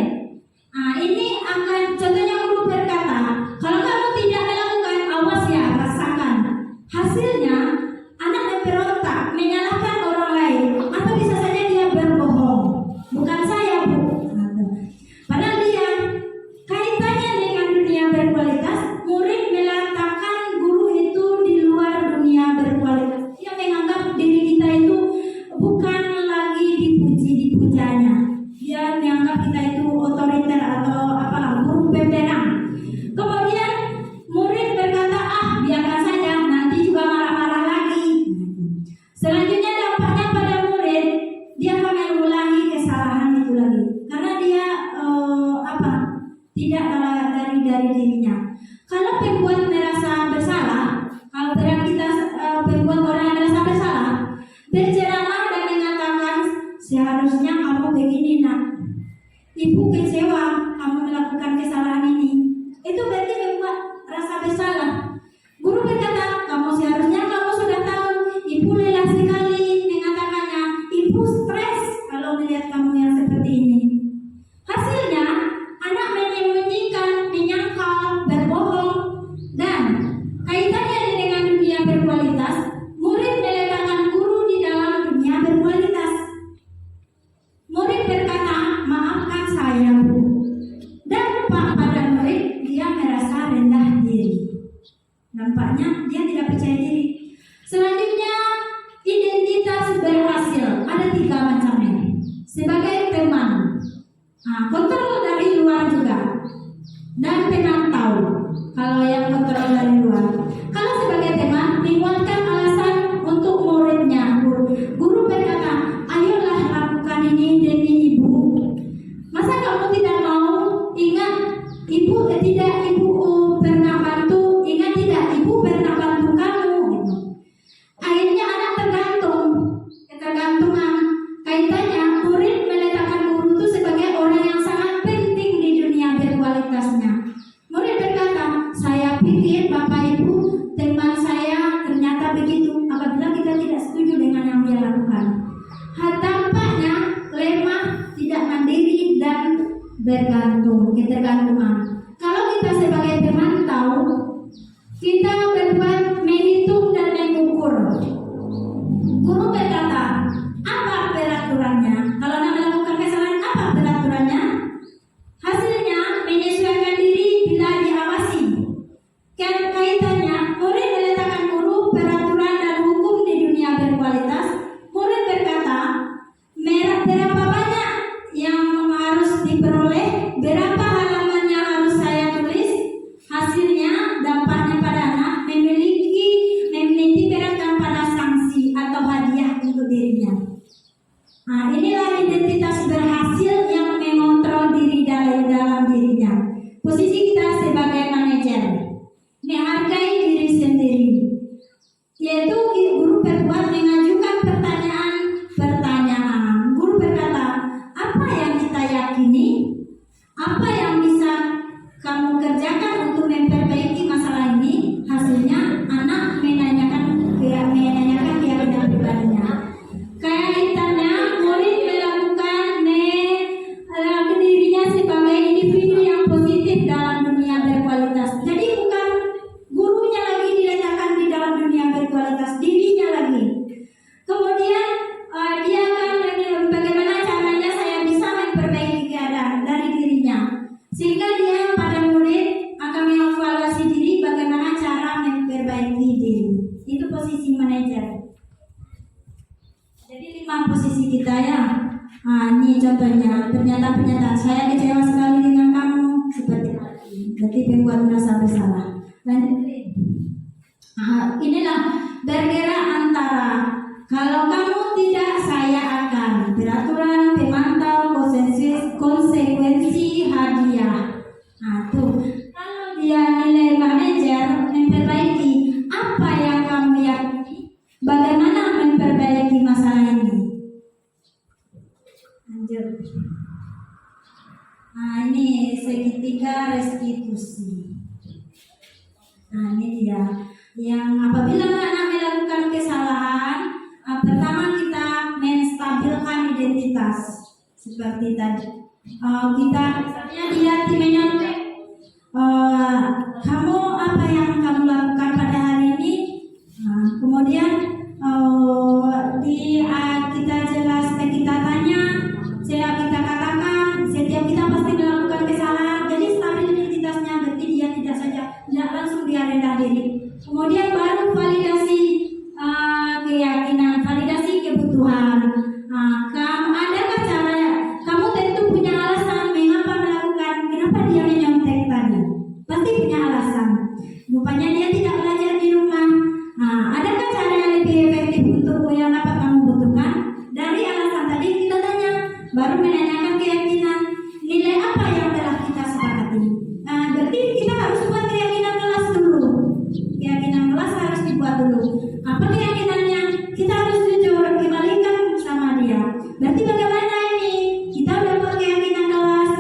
Ini akan, contohnya guru berkata, kalau kamu tidak melakukan, awas ya, rasakan. Hasilnya, anak memberontak, menyalahkan orang lain, atau bisa saja dia berbohong. Bukan saya, Bu. Padahal dia kaitannya dengan dunia berkualitas, murid meletakkan guru itu di luar dunia berkualitas. Dia menganggap diri kita itu bukan lagi dipuji-dipujanya. Dia menganggap kita itu otoriter atau guru pemberang. Kemudian murid berkata, biarkan saja, nanti juga marah-marah lagi. Selanjutnya dampaknya pada murid, dia akan mengulangi kesalahan itu lagi, karena dia tidak dari dirinya. Kalau pembuat merasa bersalah, kalau kita pembuat orang yang merasa bersalah, berceramah dan mengatakan seharusnya kamu begini nak, ibu kecewa kamu melakukan kesalahan ini, itu berarti membuat rasa bersalah. Guru berkata, kamu sudah tahu, ibu lelah sekali mengatakannya, ibu stres kalau melihat kamu yang seperti ini. Hasilnya anak menyembunyikan, menyangkal, berbohong, dan kaitannya dengan dunia berkualitas, murid meletakkan guru di dalam dunia berkualitas. Murid berkata, maafkan saya Bu, identitas berhasil yang mengontrol diri dalam dirinya. Posisi kita sebagai manajer, menghargai diri sendiri, yaitu guru berbuat mengajukan pertanyaan. Guru berkata, apa yang kita yakini? Apa yang bisa kamu kerjakan untuk memperbaiki masalah ini? Hasilnya anak menanyakan keyakinan pribadinya. Kaitannya murid melakukan dirinya sebagai individu yang positif dalam dunia berkualitas. Jadi bukan gurunya lagi diletakkan di dalam dunia berkualitas, dirinya lagi. Kemudian dia akan bagaimana caranya saya bisa memperbaiki keadaan dari dirinya, sehingga dia pada murid akan mengevaluasi diri bagaimana cara memperbaiki diri. Itu posisi manajer. Jadi 5 posisi kita ya. Ini contohnya pernyataan saya kecewa sekali dengan kamu seperti tadi. Berarti membuat merasa bersalah. Lanjut. Inilah bergerak antara kalau kamu tidak saya akan, peraturan pemantau konsekuensi hadiah. Tuh. Kalau dia nilai manajer memperbaiki apa yang kamu yakini, bagaimana memperbaiki masalah ini. Lanjut. Ini segitiga restitusi. Ini dia. Yang apabila anak melakukan kesalahan, pertama kita menstabilkan identitas seperti tadi. Kita misalnya dia menyontek, kamu apa yang kamu lakukan pada hari ini? Kemudian kita jelaskan, kita tanya, kita katakan, setiap kita pasti melakukan kesalahan. Jadi stabil identitasnya, berarti dia tidak langsung dia rendah diri. Kemudian baru validasi keyakinan, validasi kebutuhan. Adakah caranya? Kamu tentu punya alasan mengapa melakukan, kenapa dia menyontek tadi. Pasti punya alasan. Rupanya dia tidak belajar di rumah. Adakah cara yang lebih efektif untuk yang dapat kamu butuhkan? Dari alasan tadi kita tanya, baru menanyakan keyakinan. Nilai apa yang telah kita sepakati? Berarti kita harus buat keyakinan kelas dulu. Keyakinan kelas harus dibuat dulu. Apa keyakinannya? Kita harus jujur, kembalikan sama dia. Berarti bagaimana ini? Kita udah buat keyakinan kelas.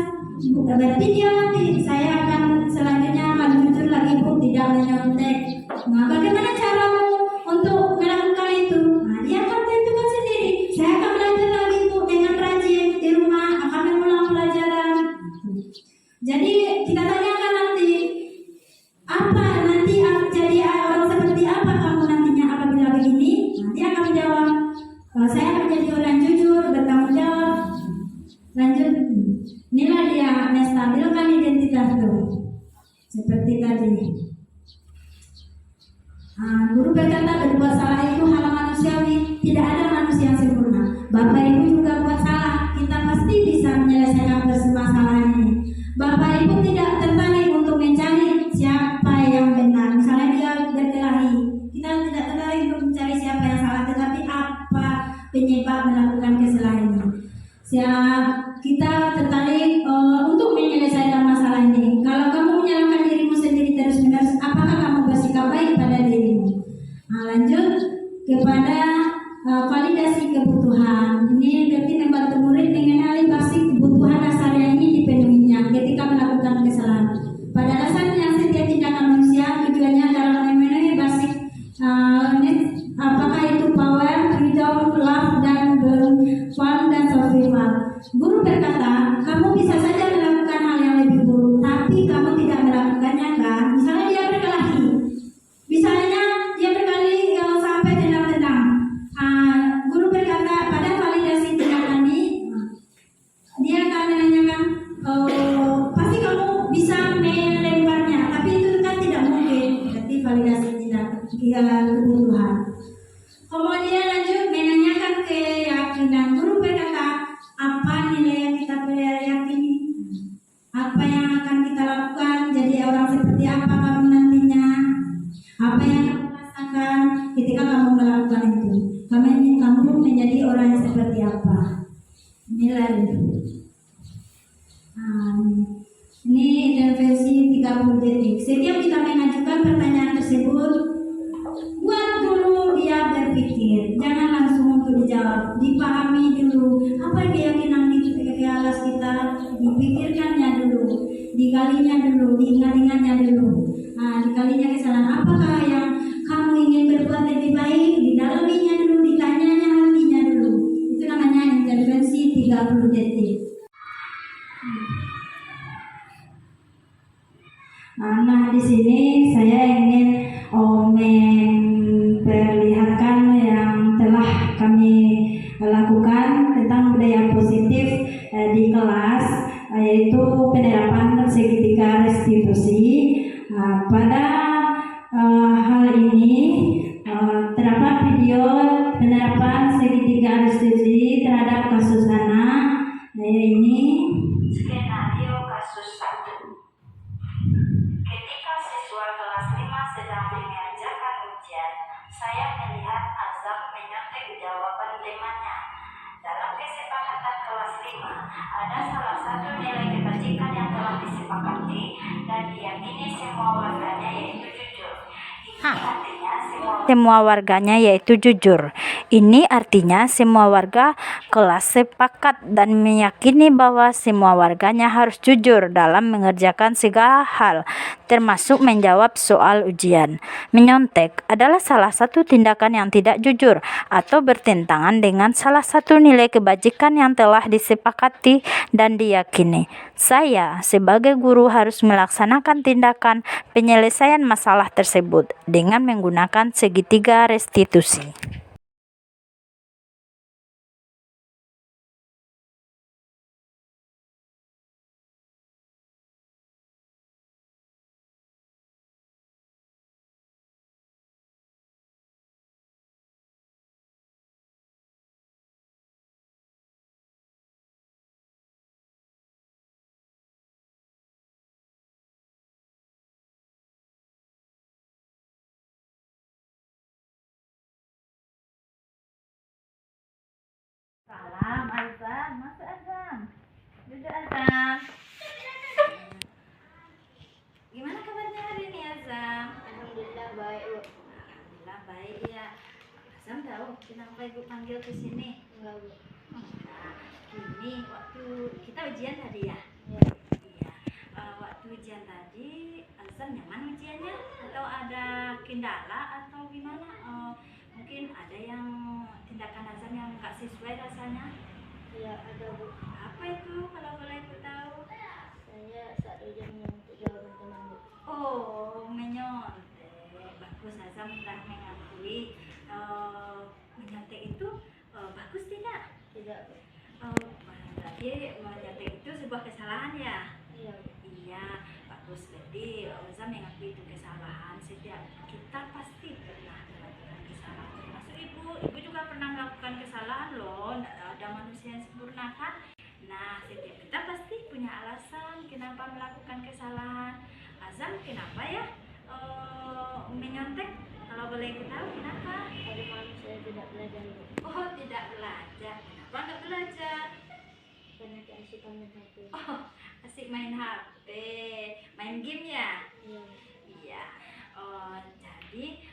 Berarti dia nanti saya akan selanjutnya akan jujur lagi Bu, tidak menyontek. Bagaimana caramu untuk melakukan itu? Dia akan tentukan sendiri. Saya akan belajar lagi Bu dengan rajin di rumah, akan mengulang pelajaran. Jadi kita tanyakan nanti, apa nanti jadi orang seperti apa kamu nantinya apabila begini? Dia akan menjawab, saya akan jadi orang jujur, bertanggung jawab. Lanjut, inilah dia menstabilkan identitas itu. Seperti tadi. Guru berkata berbuat salah itu hal manusiawi, tidak ada manusia yang sempurna. Bapak Ibu juga buat salah, kita pasti bisa menyelesaikan permasalahan ini. Bapak Ibu tidak tertarik untuk mencari siapa yang benar. Misalnya dia berkelahi, kita tidak tertarik untuk mencari siapa yang salah, tetapi apa penyebab melakukan kesalahan ini. Kita tertarik untuk menyelesaikan masalah ini. Kalau kamu menyalahkan dirimu sendiri terus-menerus, apakah kamu bersikap baik pada dirimu? Lanjut kepada validasi kebutuhan. Ini berarti membantu murid mengenali basic kebutuhan dasarnya ini dipenuhinya ketika melakukan kesalahan. Pada dasarnya setiap tindakan manusia tujuannya adalah memenuhi basic needs, apakah itu power, freedom, love, dan fun dan survival. Guru berkata, kamu bisa saja melakukan hal yang lebih buruk, tapi kamu tidak melakukannya kan? Misalnya dia berkelahi, misalnya dia berkelahi sampai tendang-tendang. Guru berkata, pada validasi tindakan ini, dia akan menanyakan, pasti kamu bisa melemparnya, tapi itu kan tidak mungkin. Berarti validasi tindakan kebutuhan. Kemudian lanjut menanyakan keyakinan. Guru berkata, apa nilai yang kita yakini? Apa yang akan kita lakukan? Jadi orang seperti apa kamu nantinya? Apa yang kamu rasakan ketika kamu melakukan itu? Kamu menjadi orang yang seperti apa? Nilai. Nah, ini intervensi 30 detik. Setiap kita mengajukan pertanyaan tersebut, buat dulu dia berpikir, jangan langsung untuk dijawab, dipahami dulu apa keyakinan di alas kita, dipikirkannya dulu, digalinya dulu, diingat-ingatnya dulu. Nah, digalinya kesalahan apakah yang kamu ingin berbuat lebih baik, didalaminya dulu, ditanyanya hatinya dulu. Itu namanya intervensi 30 detik. Nah, di sini saya ingin memperlihatkan yang telah kami lakukan tentang budaya positif di kelas, yaitu penerapan segitiga restitusi. Pada hal ini terdapat video penerapan segitiga restitusi terhadap kasus anak. Ini Skenario kasus 1. Ketika siswa kelas 5 sedang mengerjakan ujian, saya melihat Azam menyontek jawaban temannya. Dalam kesepakatan kelas 5, ada salah satu nilai kebajikan yang telah disepakati dan diyakini semua warganya yaitu jujur. Semua warganya yaitu jujur. Ini artinya semua warga kelas sepakat dan meyakini bahwa semua warganya harus jujur dalam mengerjakan segala hal, termasuk menjawab soal ujian. Menyontek adalah salah satu tindakan yang tidak jujur atau bertentangan dengan salah satu nilai kebajikan yang telah disepakati dan diyakini. Saya sebagai guru harus melaksanakan tindakan penyelesaian masalah tersebut dengan menggunakan segitiga restitusi. Salam Azam, masuk Azam. Duduk Azam. Gimana kabarnya hari ini Azam? Alhamdulillah baik, Bu. Alhamdulillah baik ya. Azam tahu kenapa Ibu panggil ke sini? Enggak, Bu. Nah, ini waktu kita ujian tadi ya? Ya. Iya. Waktu ujian tadi Azam nyaman ujiannya atau ada kendala atau gimana? Mungkin ada yang tindakan Azam yang nggak sesuai rasanya? Ya, ada, Bu. Apa itu kalau boleh aku tahu? Saya saat ujian untuk jawaban teman, Bu. Oh, menyontek. Bagus, Azam sudah mengakui. Menyontek itu bagus tidak? Tidak, Bu. Berarti menyontek itu sebuah kesalahan ya? Iya, Bu. Iya, bagus. Jadi Azam mengakui itu kesalahan. Setiap kita pasti pernah melakukan kesalahan. Termasuk ibu juga pernah melakukan kesalahan loh. Tidak ada manusia yang sempurna kan? Nah, setiap kita pasti punya alasan kenapa melakukan kesalahan. Azam kenapa ya menyontek? Kalau boleh ketahui kenapa? Ada manusia tidak belajar, Bu. Oh, tidak belajar. Kenapa nggak belajar? Karena keasikan main HP. Oh, asik main HP, main game ya? Iya, Bu. Iya. Jadi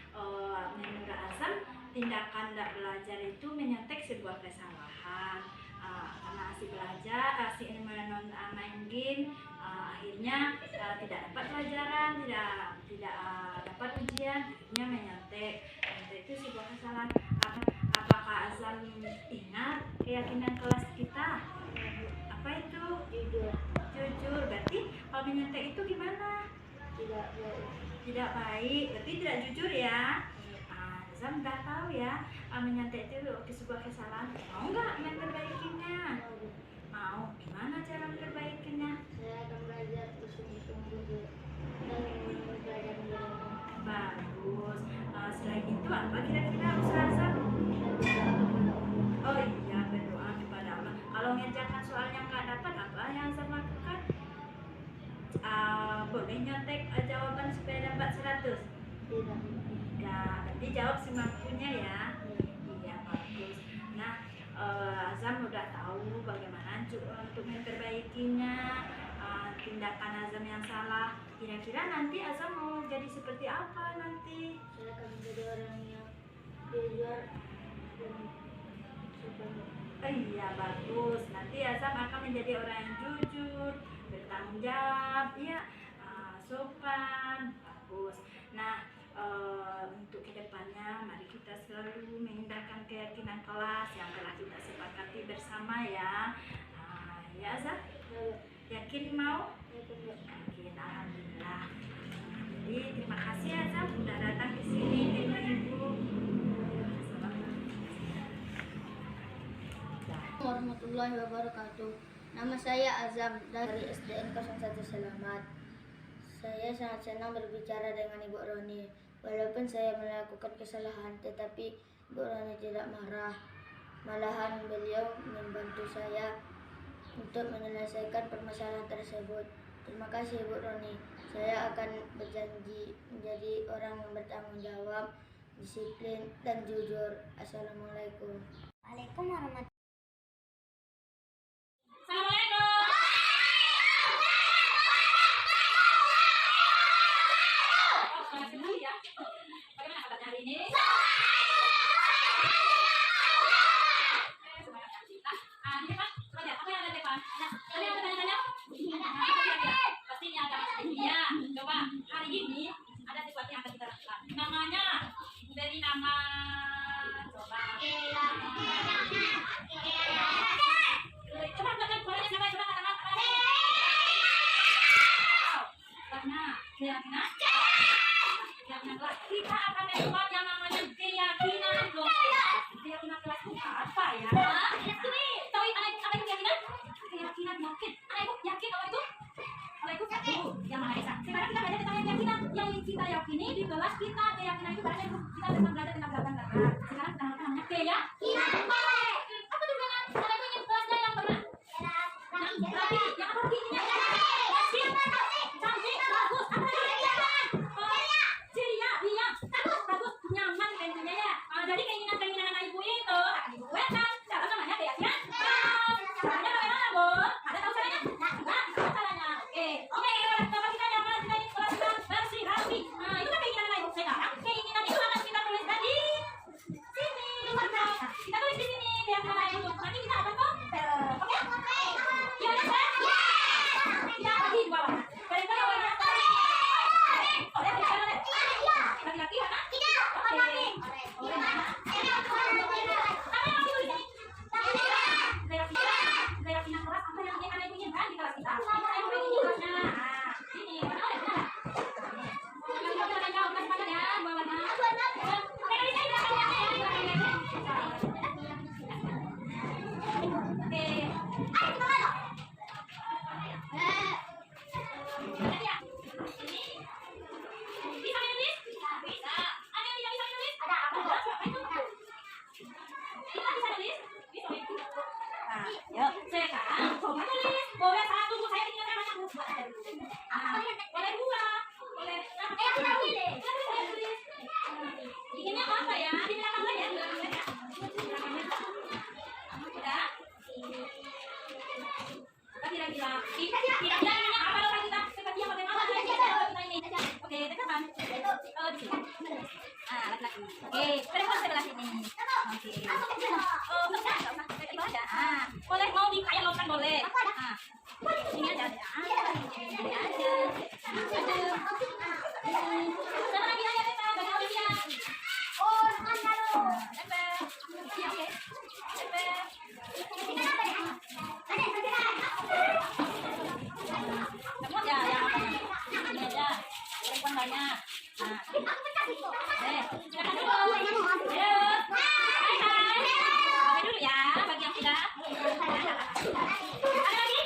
menurut Azam tindakan tidak belajar itu menyontek sebuah kesalahan. Karena asik belajar, asik main game, akhirnya tidak dapat pelajaran, tidak dapat ujian, akhirnya menyontek. Menyontek itu sebuah kesalahan. Apakah Azam ingat keyakinan kelas kita? Apa itu? Jujur. Jujur. Berarti kalau menyontek itu gimana? Tidak baik. Tidak baik, berarti tidak jujur ya. Azam udah tahu ya, menyontek itu sebuah kesalahan. Mau nggak memperbaikinya? Mau, Bu. Mau. Gimana cara memperbaikinya? Saya akan belajar bersungguh-sungguh dan belajar menjadi Bagus. Selain itu apa kira-kira usaha Azam? Oh iya, berdoa kepada Allah. Kalau mengerjakan soal yang nggak dapat, apa yang Azam lakukan? Boleh nyontek jawaban supaya dapat 100? tidak. Tidak, berarti jawab semampunya ya. Iya, bagus. Nah, Azam udah tahu bagaimana untuk memperbaikinya tindakan Azam yang salah. Kira-kira nanti Azam mau jadi seperti apa nanti? Saya akan menjadi orang yang jujur dan Iya, bagus. Nanti Azam akan menjadi orang yang jujur, bertanggung jawab, ya, sopan, bagus. Nah, untuk kedepannya mari kita selalu mengindahkan keyakinan kelas yang telah kita sepakati bersama ya. Ya Azam, yakin mau? Yakin, alhamdulillah. Jadi terima kasih Azam sudah datang ke sini dengan ibu. warahmatullahi wabarakatuh. Nama saya Azam dari SDN 01 Selamat. Saya sangat senang berbicara dengan Ibu Roni. Walaupun saya melakukan kesalahan, tetapi Ibu Roni tidak marah. Malahan beliau membantu saya untuk menyelesaikan permasalahan tersebut. Terima kasih Ibu Roni. Saya akan berjanji menjadi orang yang bertanggung jawab, disiplin, dan jujur. Assalamualaikum. Waalaikumsalam warahmatullahi. Assalamualaikum. Selamat pagi ya. Bagaimana kabarnya hari ini? Semangat ya. Nah, ini Pak, coba lihat apa yang ada di depan. Tadi ada tanya-tanya? Pastinya ada ya. Coba hari ini ada sesuatu yang akan kita lakukan. Namanya dari nama coba. Coba kalian suaranya siapa? Coba katakan. Karena keyakinan. Kita akan membuat yang namanya keyakinan kelas. Keyakinan kelas itu apa ya? Tahu apa itu keyakinan? Keyakinan yakin. Anak ibu yakin kalau itu? Kalau itu satu yang mana bisa. Sekarang kita belajar tentang keyakinan yang kita yakini di kelas kita. Keyakinan itu berarti kita tentang belajar tentang belakang. Sekarang kita namanya keyakinan. Apa tujuannya? Anak ibu ingin kelasnya yang benar. Rapi, yang apa intinya? Cantik, bagus. Apa lagi? Ceria, diam, bagus, nyaman tentunya ya. Jadi keinginan anak ibu itu akan ibu buatkan. Cara namanya keyakinan. Caranya bagaimana, Bu? Ada tahu caranya? Enggak, tahu caranya. Oke, kalau kita nyaman, kita ingin kelas kita bersih, rapi. Nah, itu kan keinginan anak ibu. Sekarang keinginan itu akan kita tulis tadi. Sini, kita tulis di sini keyakinan anak ibu. Nanti kita akan kompil. Oke? Ya, kita bagi dua warna. Barangkali warna laki-laki mana? Tidak, bukan laki. Keyakinan kelas apa yang anak ibu inginkan di kelas kita? Anak ibu ingin kelasnya. Nah, ini warna apa? Kita jawab semangat ya, dua warna. Sekarang coba tulis. Boleh satu, saya tinggalkan banyak. Boleh dua, boleh. Saya tulis. Inginnya apa ya? Di belakang aja. Sudah? Kira-kira. Kira-kira apa doa kita? Seperti yang bagaimana kita ini? Oke, tekan. Oh, di sini. Laki-laki. Oke, telepon sebelah sini. Oke. Oh, enggak usah. Itu aja. Boleh mau dikayalkan boleh. Ini aja. Ini aja. Sama lagi aja kita bagaimana dia? Oh, nempel. Iya, oke. Nempel. Kamu aja yang apa? Ini aja. Telepon banyak. Silakan dulu. Ayo. Hai. Pakai dulu ya, bagi yang sudah. Ada lagi?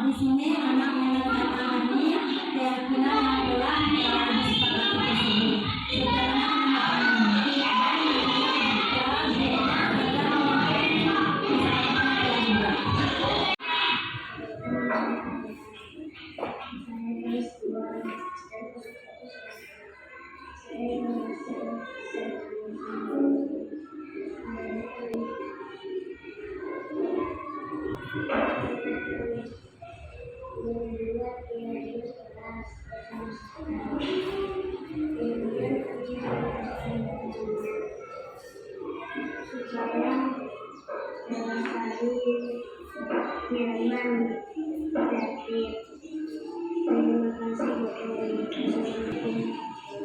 Di sini anak menandatangani keyakinan yang telah disepakati tersebut.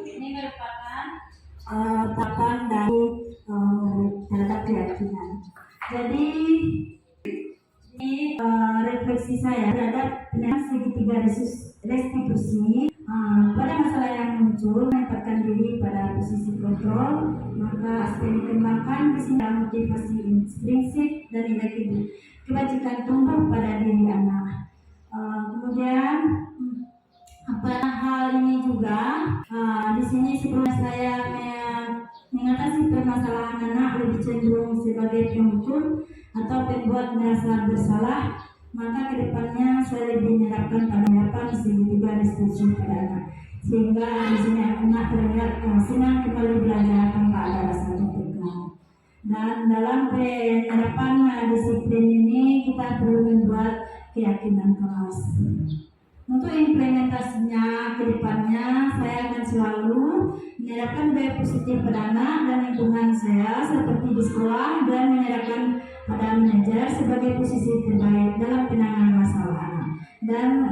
Ini merupakan Tahapan dari terhadap keyakinan. Jadi ini refleksi saya terhadap segitiga restitusi. Pada masalah yang muncul menempatkan diri pada posisi kontrol, maka aspek dikembangkan di sini motivasi intrinsik dan nilai kebajikan tumbuh pada diri anak. Kemudian pada hal ini juga di sini sebelum saya mengatasi permasalahan anak lebih cenderung sebagai pemukul atau pembuat merasa bersalah, maka kedepannya saya lebih menerapkan pada segitiga restitusi pada anak, sehingga di sini anak terlihat senang kembali belajar tanpa ada rasa tertekan. Dan dalam penerapan disiplin ini kita perlu membuat keyakinan keras. Untuk implementasinya ke depannya, saya akan selalu menerapkan budaya positif pada anak dan lingkungan saya seperti di sekolah, dan menerapkan pada manajer sebagai posisi terbaik dalam penanganan masalah anak, dan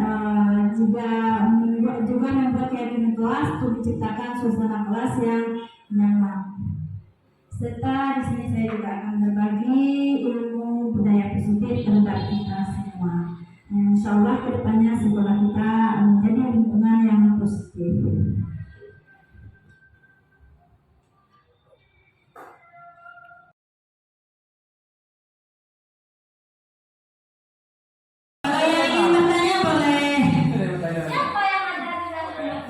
juga membuat keyakinan kelas untuk menciptakan suasana kelas yang nyaman. Serta di sini saya juga akan berbagi ilmu budaya positif terhadap kita semua. Insya Allah kedepannya sekolah kita menjadi lingkungan yang positif. Yang ingin bertanya boleh. siapa yang ada di dalam?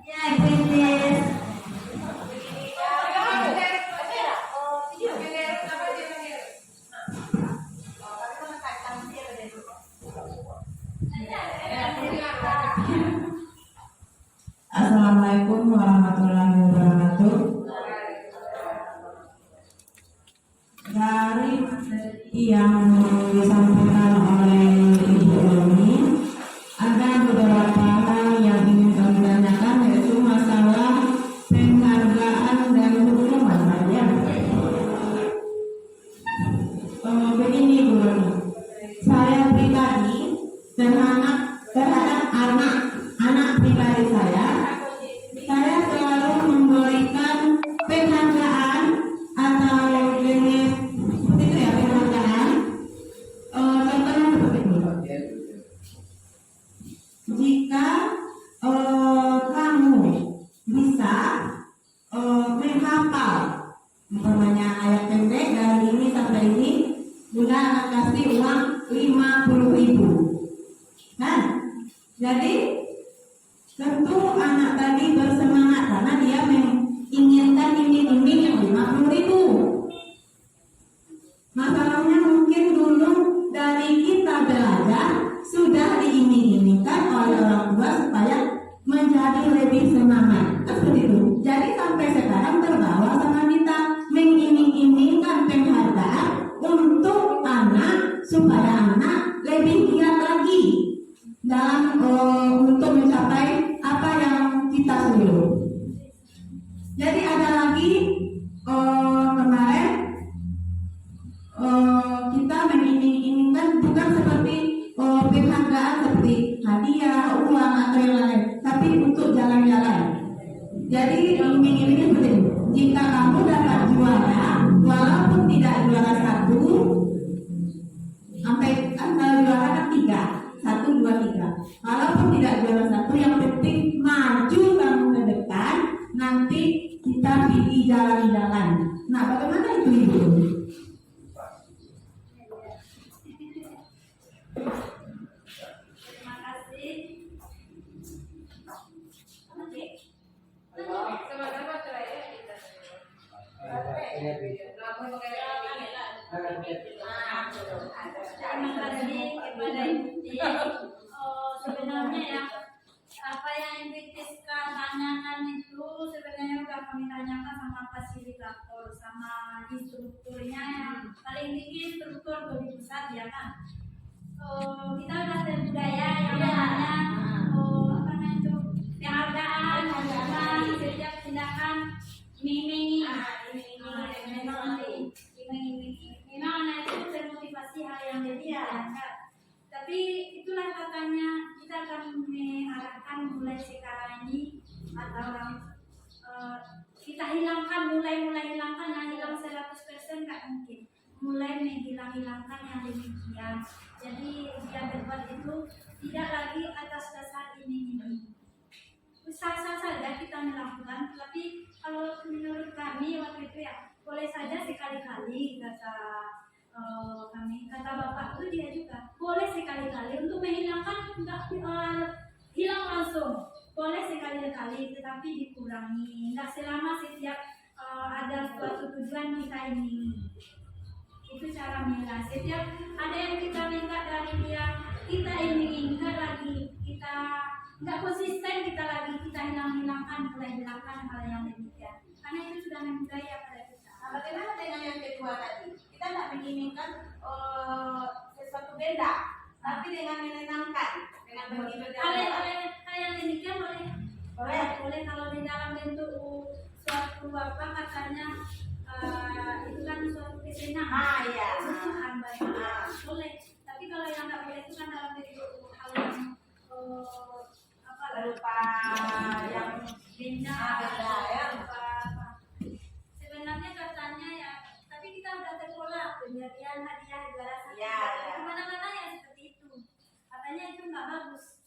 Ya, Printis. yang disampaikan oleh Ibu Roni, ada beberapa hal yang ingin kami tanyakan, yaitu masalah penghargaan dan hukuman. Begini Bu Roni, saya pribadi terhadap anak pribadi saya selalu memberikan penghargaan atau jenis seperti itu ya, penghargaan. Contohnya seperti ini. Jika kamu bisa menghafal umpamanya ayat pendek dari ini sampai ini, Bunda akan kasih uang 50.000. Kan? Jadi tentu anak tadi bersemangat karena dia menginginkan iming-iming yang 50.000. Masalahnya mungkin dulu dari kita belajar sudah diiming-imingkan oleh orang tua supaya menjadi lebih semangat. Seperti itu. Jadi sampai sekarang terbawa sama kita mengiming-imingkan penghargaan untuk anak supaya anak lebih giat lagi dalam untuk mencapai apa yang kita suruh. Jadi ada lagi kemarin kita mengiming-imingkan bukan seperti penghargaan seperti hadiah, uang atau yang lain, tapi untuk jalan-jalan. Jadi iming-imingnya seperti ini. Jika kamu dapat juara, walaupun tidak juara 1, sampai juara kan 3, 1, 2, 3. Walaupun tidak juara 1, yang penting maju kamu ke depan, nanti kita pergi jalan-jalan. Nah, bagaimana itu Ibu? Terima kasih. Terima kasih kepada Ibu. Sebenarnya ya, apa yang Ibu Tiska tanyakan itu sebenarnya udah kami tanyakan sama fasilitator, sama instrukturnya yang paling tinggi instruktur tuh di pusat ya kan. Kita udah berbudaya yang namanya apa namanya itu penghargaan, setiap tindakan iming-imingi, memang anak itu termotivasi hal yang lebih ya. Tapi itulah katanya kita akan mengarahkan mulai sekarang ini atau kita mulai hilangkan yang hilang 100% nggak mungkin, mulai menghilangkan yang demikian. Jadi dia berbuat itu tidak lagi atas dasar ini. Sah-sah saja kita melakukan, tapi kalau menurut kami waktu itu ya boleh saja sekali-kali kata kami, kata bapak itu dia juga boleh sekali-kali untuk menghilangkan, tidak hilang langsung, boleh sekali-kali tetapi dikurangi, nggak selama setiap ada suatu tujuan kita ini. Itu cara minta. Setiap ada yang kita minta dari dia, kita inginkan lagi, kita nggak konsisten, kita hilangkan hal yang demikian. Karena itu sudah membudaya pada kita. Nah, bagaimana dengan yang kedua tadi? Kita tidak menginginkan sesuatu benda, tapi dengan menenangkan, dengan begitu. Hal yang demikian boleh kalau di dalam bentuk suatu apa katanya itu kan suatu kesenangan. Iya. Boleh. Tapi kalau yang nggak boleh itu kan dalam bentuk hal yang berupa yang benda ya. Sebenarnya katanya ya, tapi kita udah tertolak pemberian hadiah juara 1. Ya. Kemana-mana yang seperti itu. Katanya itu nggak bagus.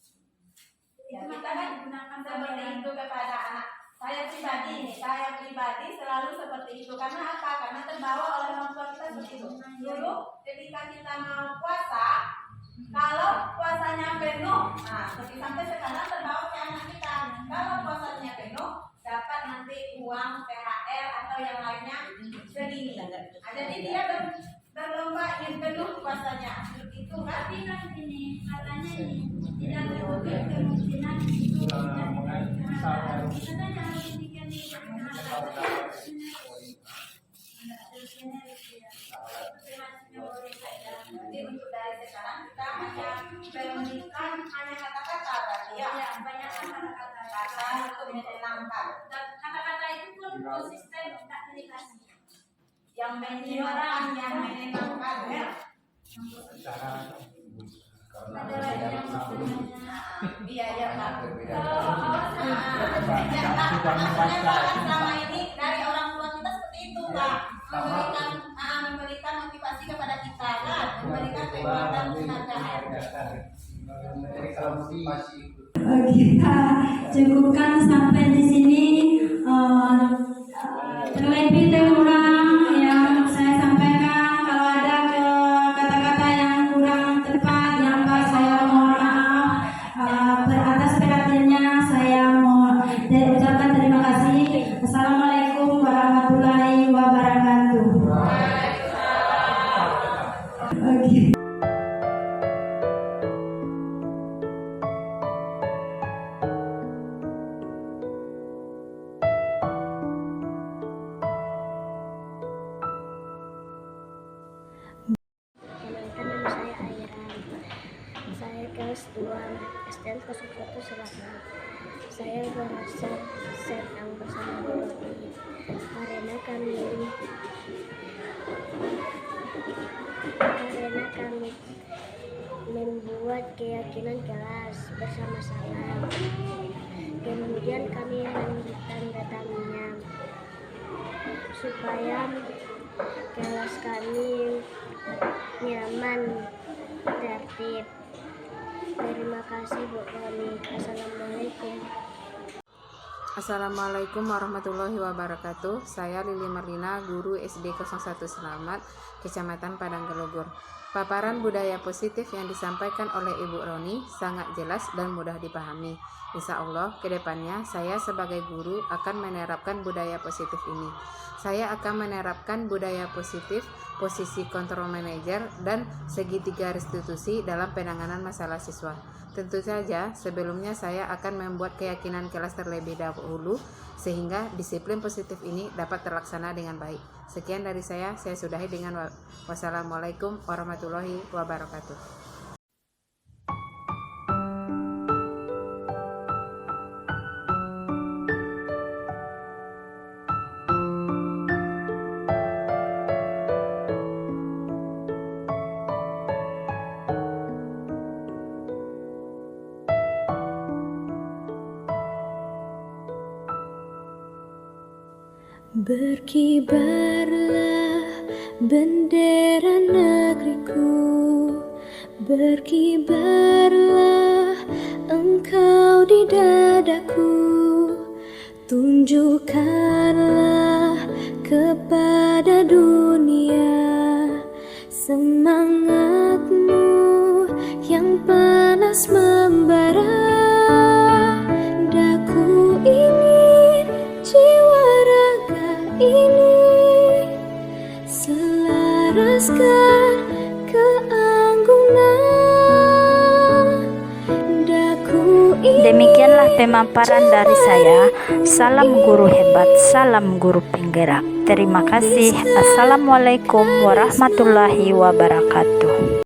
Ya, Itu kita kan menggunakan seperti itu kepada anak. Saya pribadi selalu seperti itu. Karena apa? Karena terbawa oleh orang tua kita seperti itu. Dulu ketika kita mau puasa, kalau puasanya penuh, nah sampai sekarang terbawa ke anak kita. Kalau puasanya penuh, dapat nanti uang THR atau yang lainnya segini. Nah, jadi dia berlomba ingin penuh puasanya. Itu kan? Tapi kan ini katanya ini tidak tertutup kemungkinan itu katanya harus demikian di menyenangkan. Dan kata-kata itu pun konsisten tidak dikasih. Yang menyenangkan, yang menyenangkan ya. Ada lagi yang sebenarnya. Iya ya Pak. Kalau Selama ini dari orang tua kita seperti itu Pak, memberikan motivasi kepada kita kan, memberikan kekuatan ketenagaan. Jadi kalau motivasi Kita cukupkan sampai di sini. Terlebih kurang yang saya sampaikan, kalau ada kata-kata yang kurang tepat, yang pas, saya mohon maaf. Atas perhatiannya saya mau ucapkan terima kasih. Assalamualaikum warahmatullahi wabarakatuh. Oke. Perkenalkan, nama saya Airan. Saya kelas 2 SDN 01 Selatan. Saya merasa senang bersama guru ini karena kami membuat keyakinan kelas bersama-sama. Kemudian kami melanjutkan datangnya supaya kelas kami nyaman, tertib. Terima kasih Bu Roni. Assalamualaikum. Assalamualaikum warahmatullahi wabarakatuh. Saya Lili Marlina, guru SD 01 Selamat, Kecamatan Padang Gelugur. Paparan budaya positif yang disampaikan oleh Ibu Roni sangat jelas dan mudah dipahami. Insya Allah, kedepannya saya sebagai guru akan menerapkan budaya positif ini. Saya akan menerapkan budaya positif, posisi kontrol manajer, dan segitiga restitusi dalam penanganan masalah siswa. Tentu saja, sebelumnya saya akan membuat keyakinan kelas terlebih dahulu, sehingga disiplin positif ini dapat terlaksana dengan baik. Sekian dari saya sudahi dengan wassalamualaikum warahmatullahi wabarakatuh. Berkibarlah bendera negeriku, berkibarlah engkau di dadaku, tunjukkanlah kepada dunia semangatmu yang panas membara. Daku ingin jiwa raga ini selaraskan keanggunan. Daku ingin. Demikianlah pemaparan dari saya. Salam guru hebat, salam guru penggerak. Terima kasih. Assalamualaikum warahmatullahi wabarakatuh.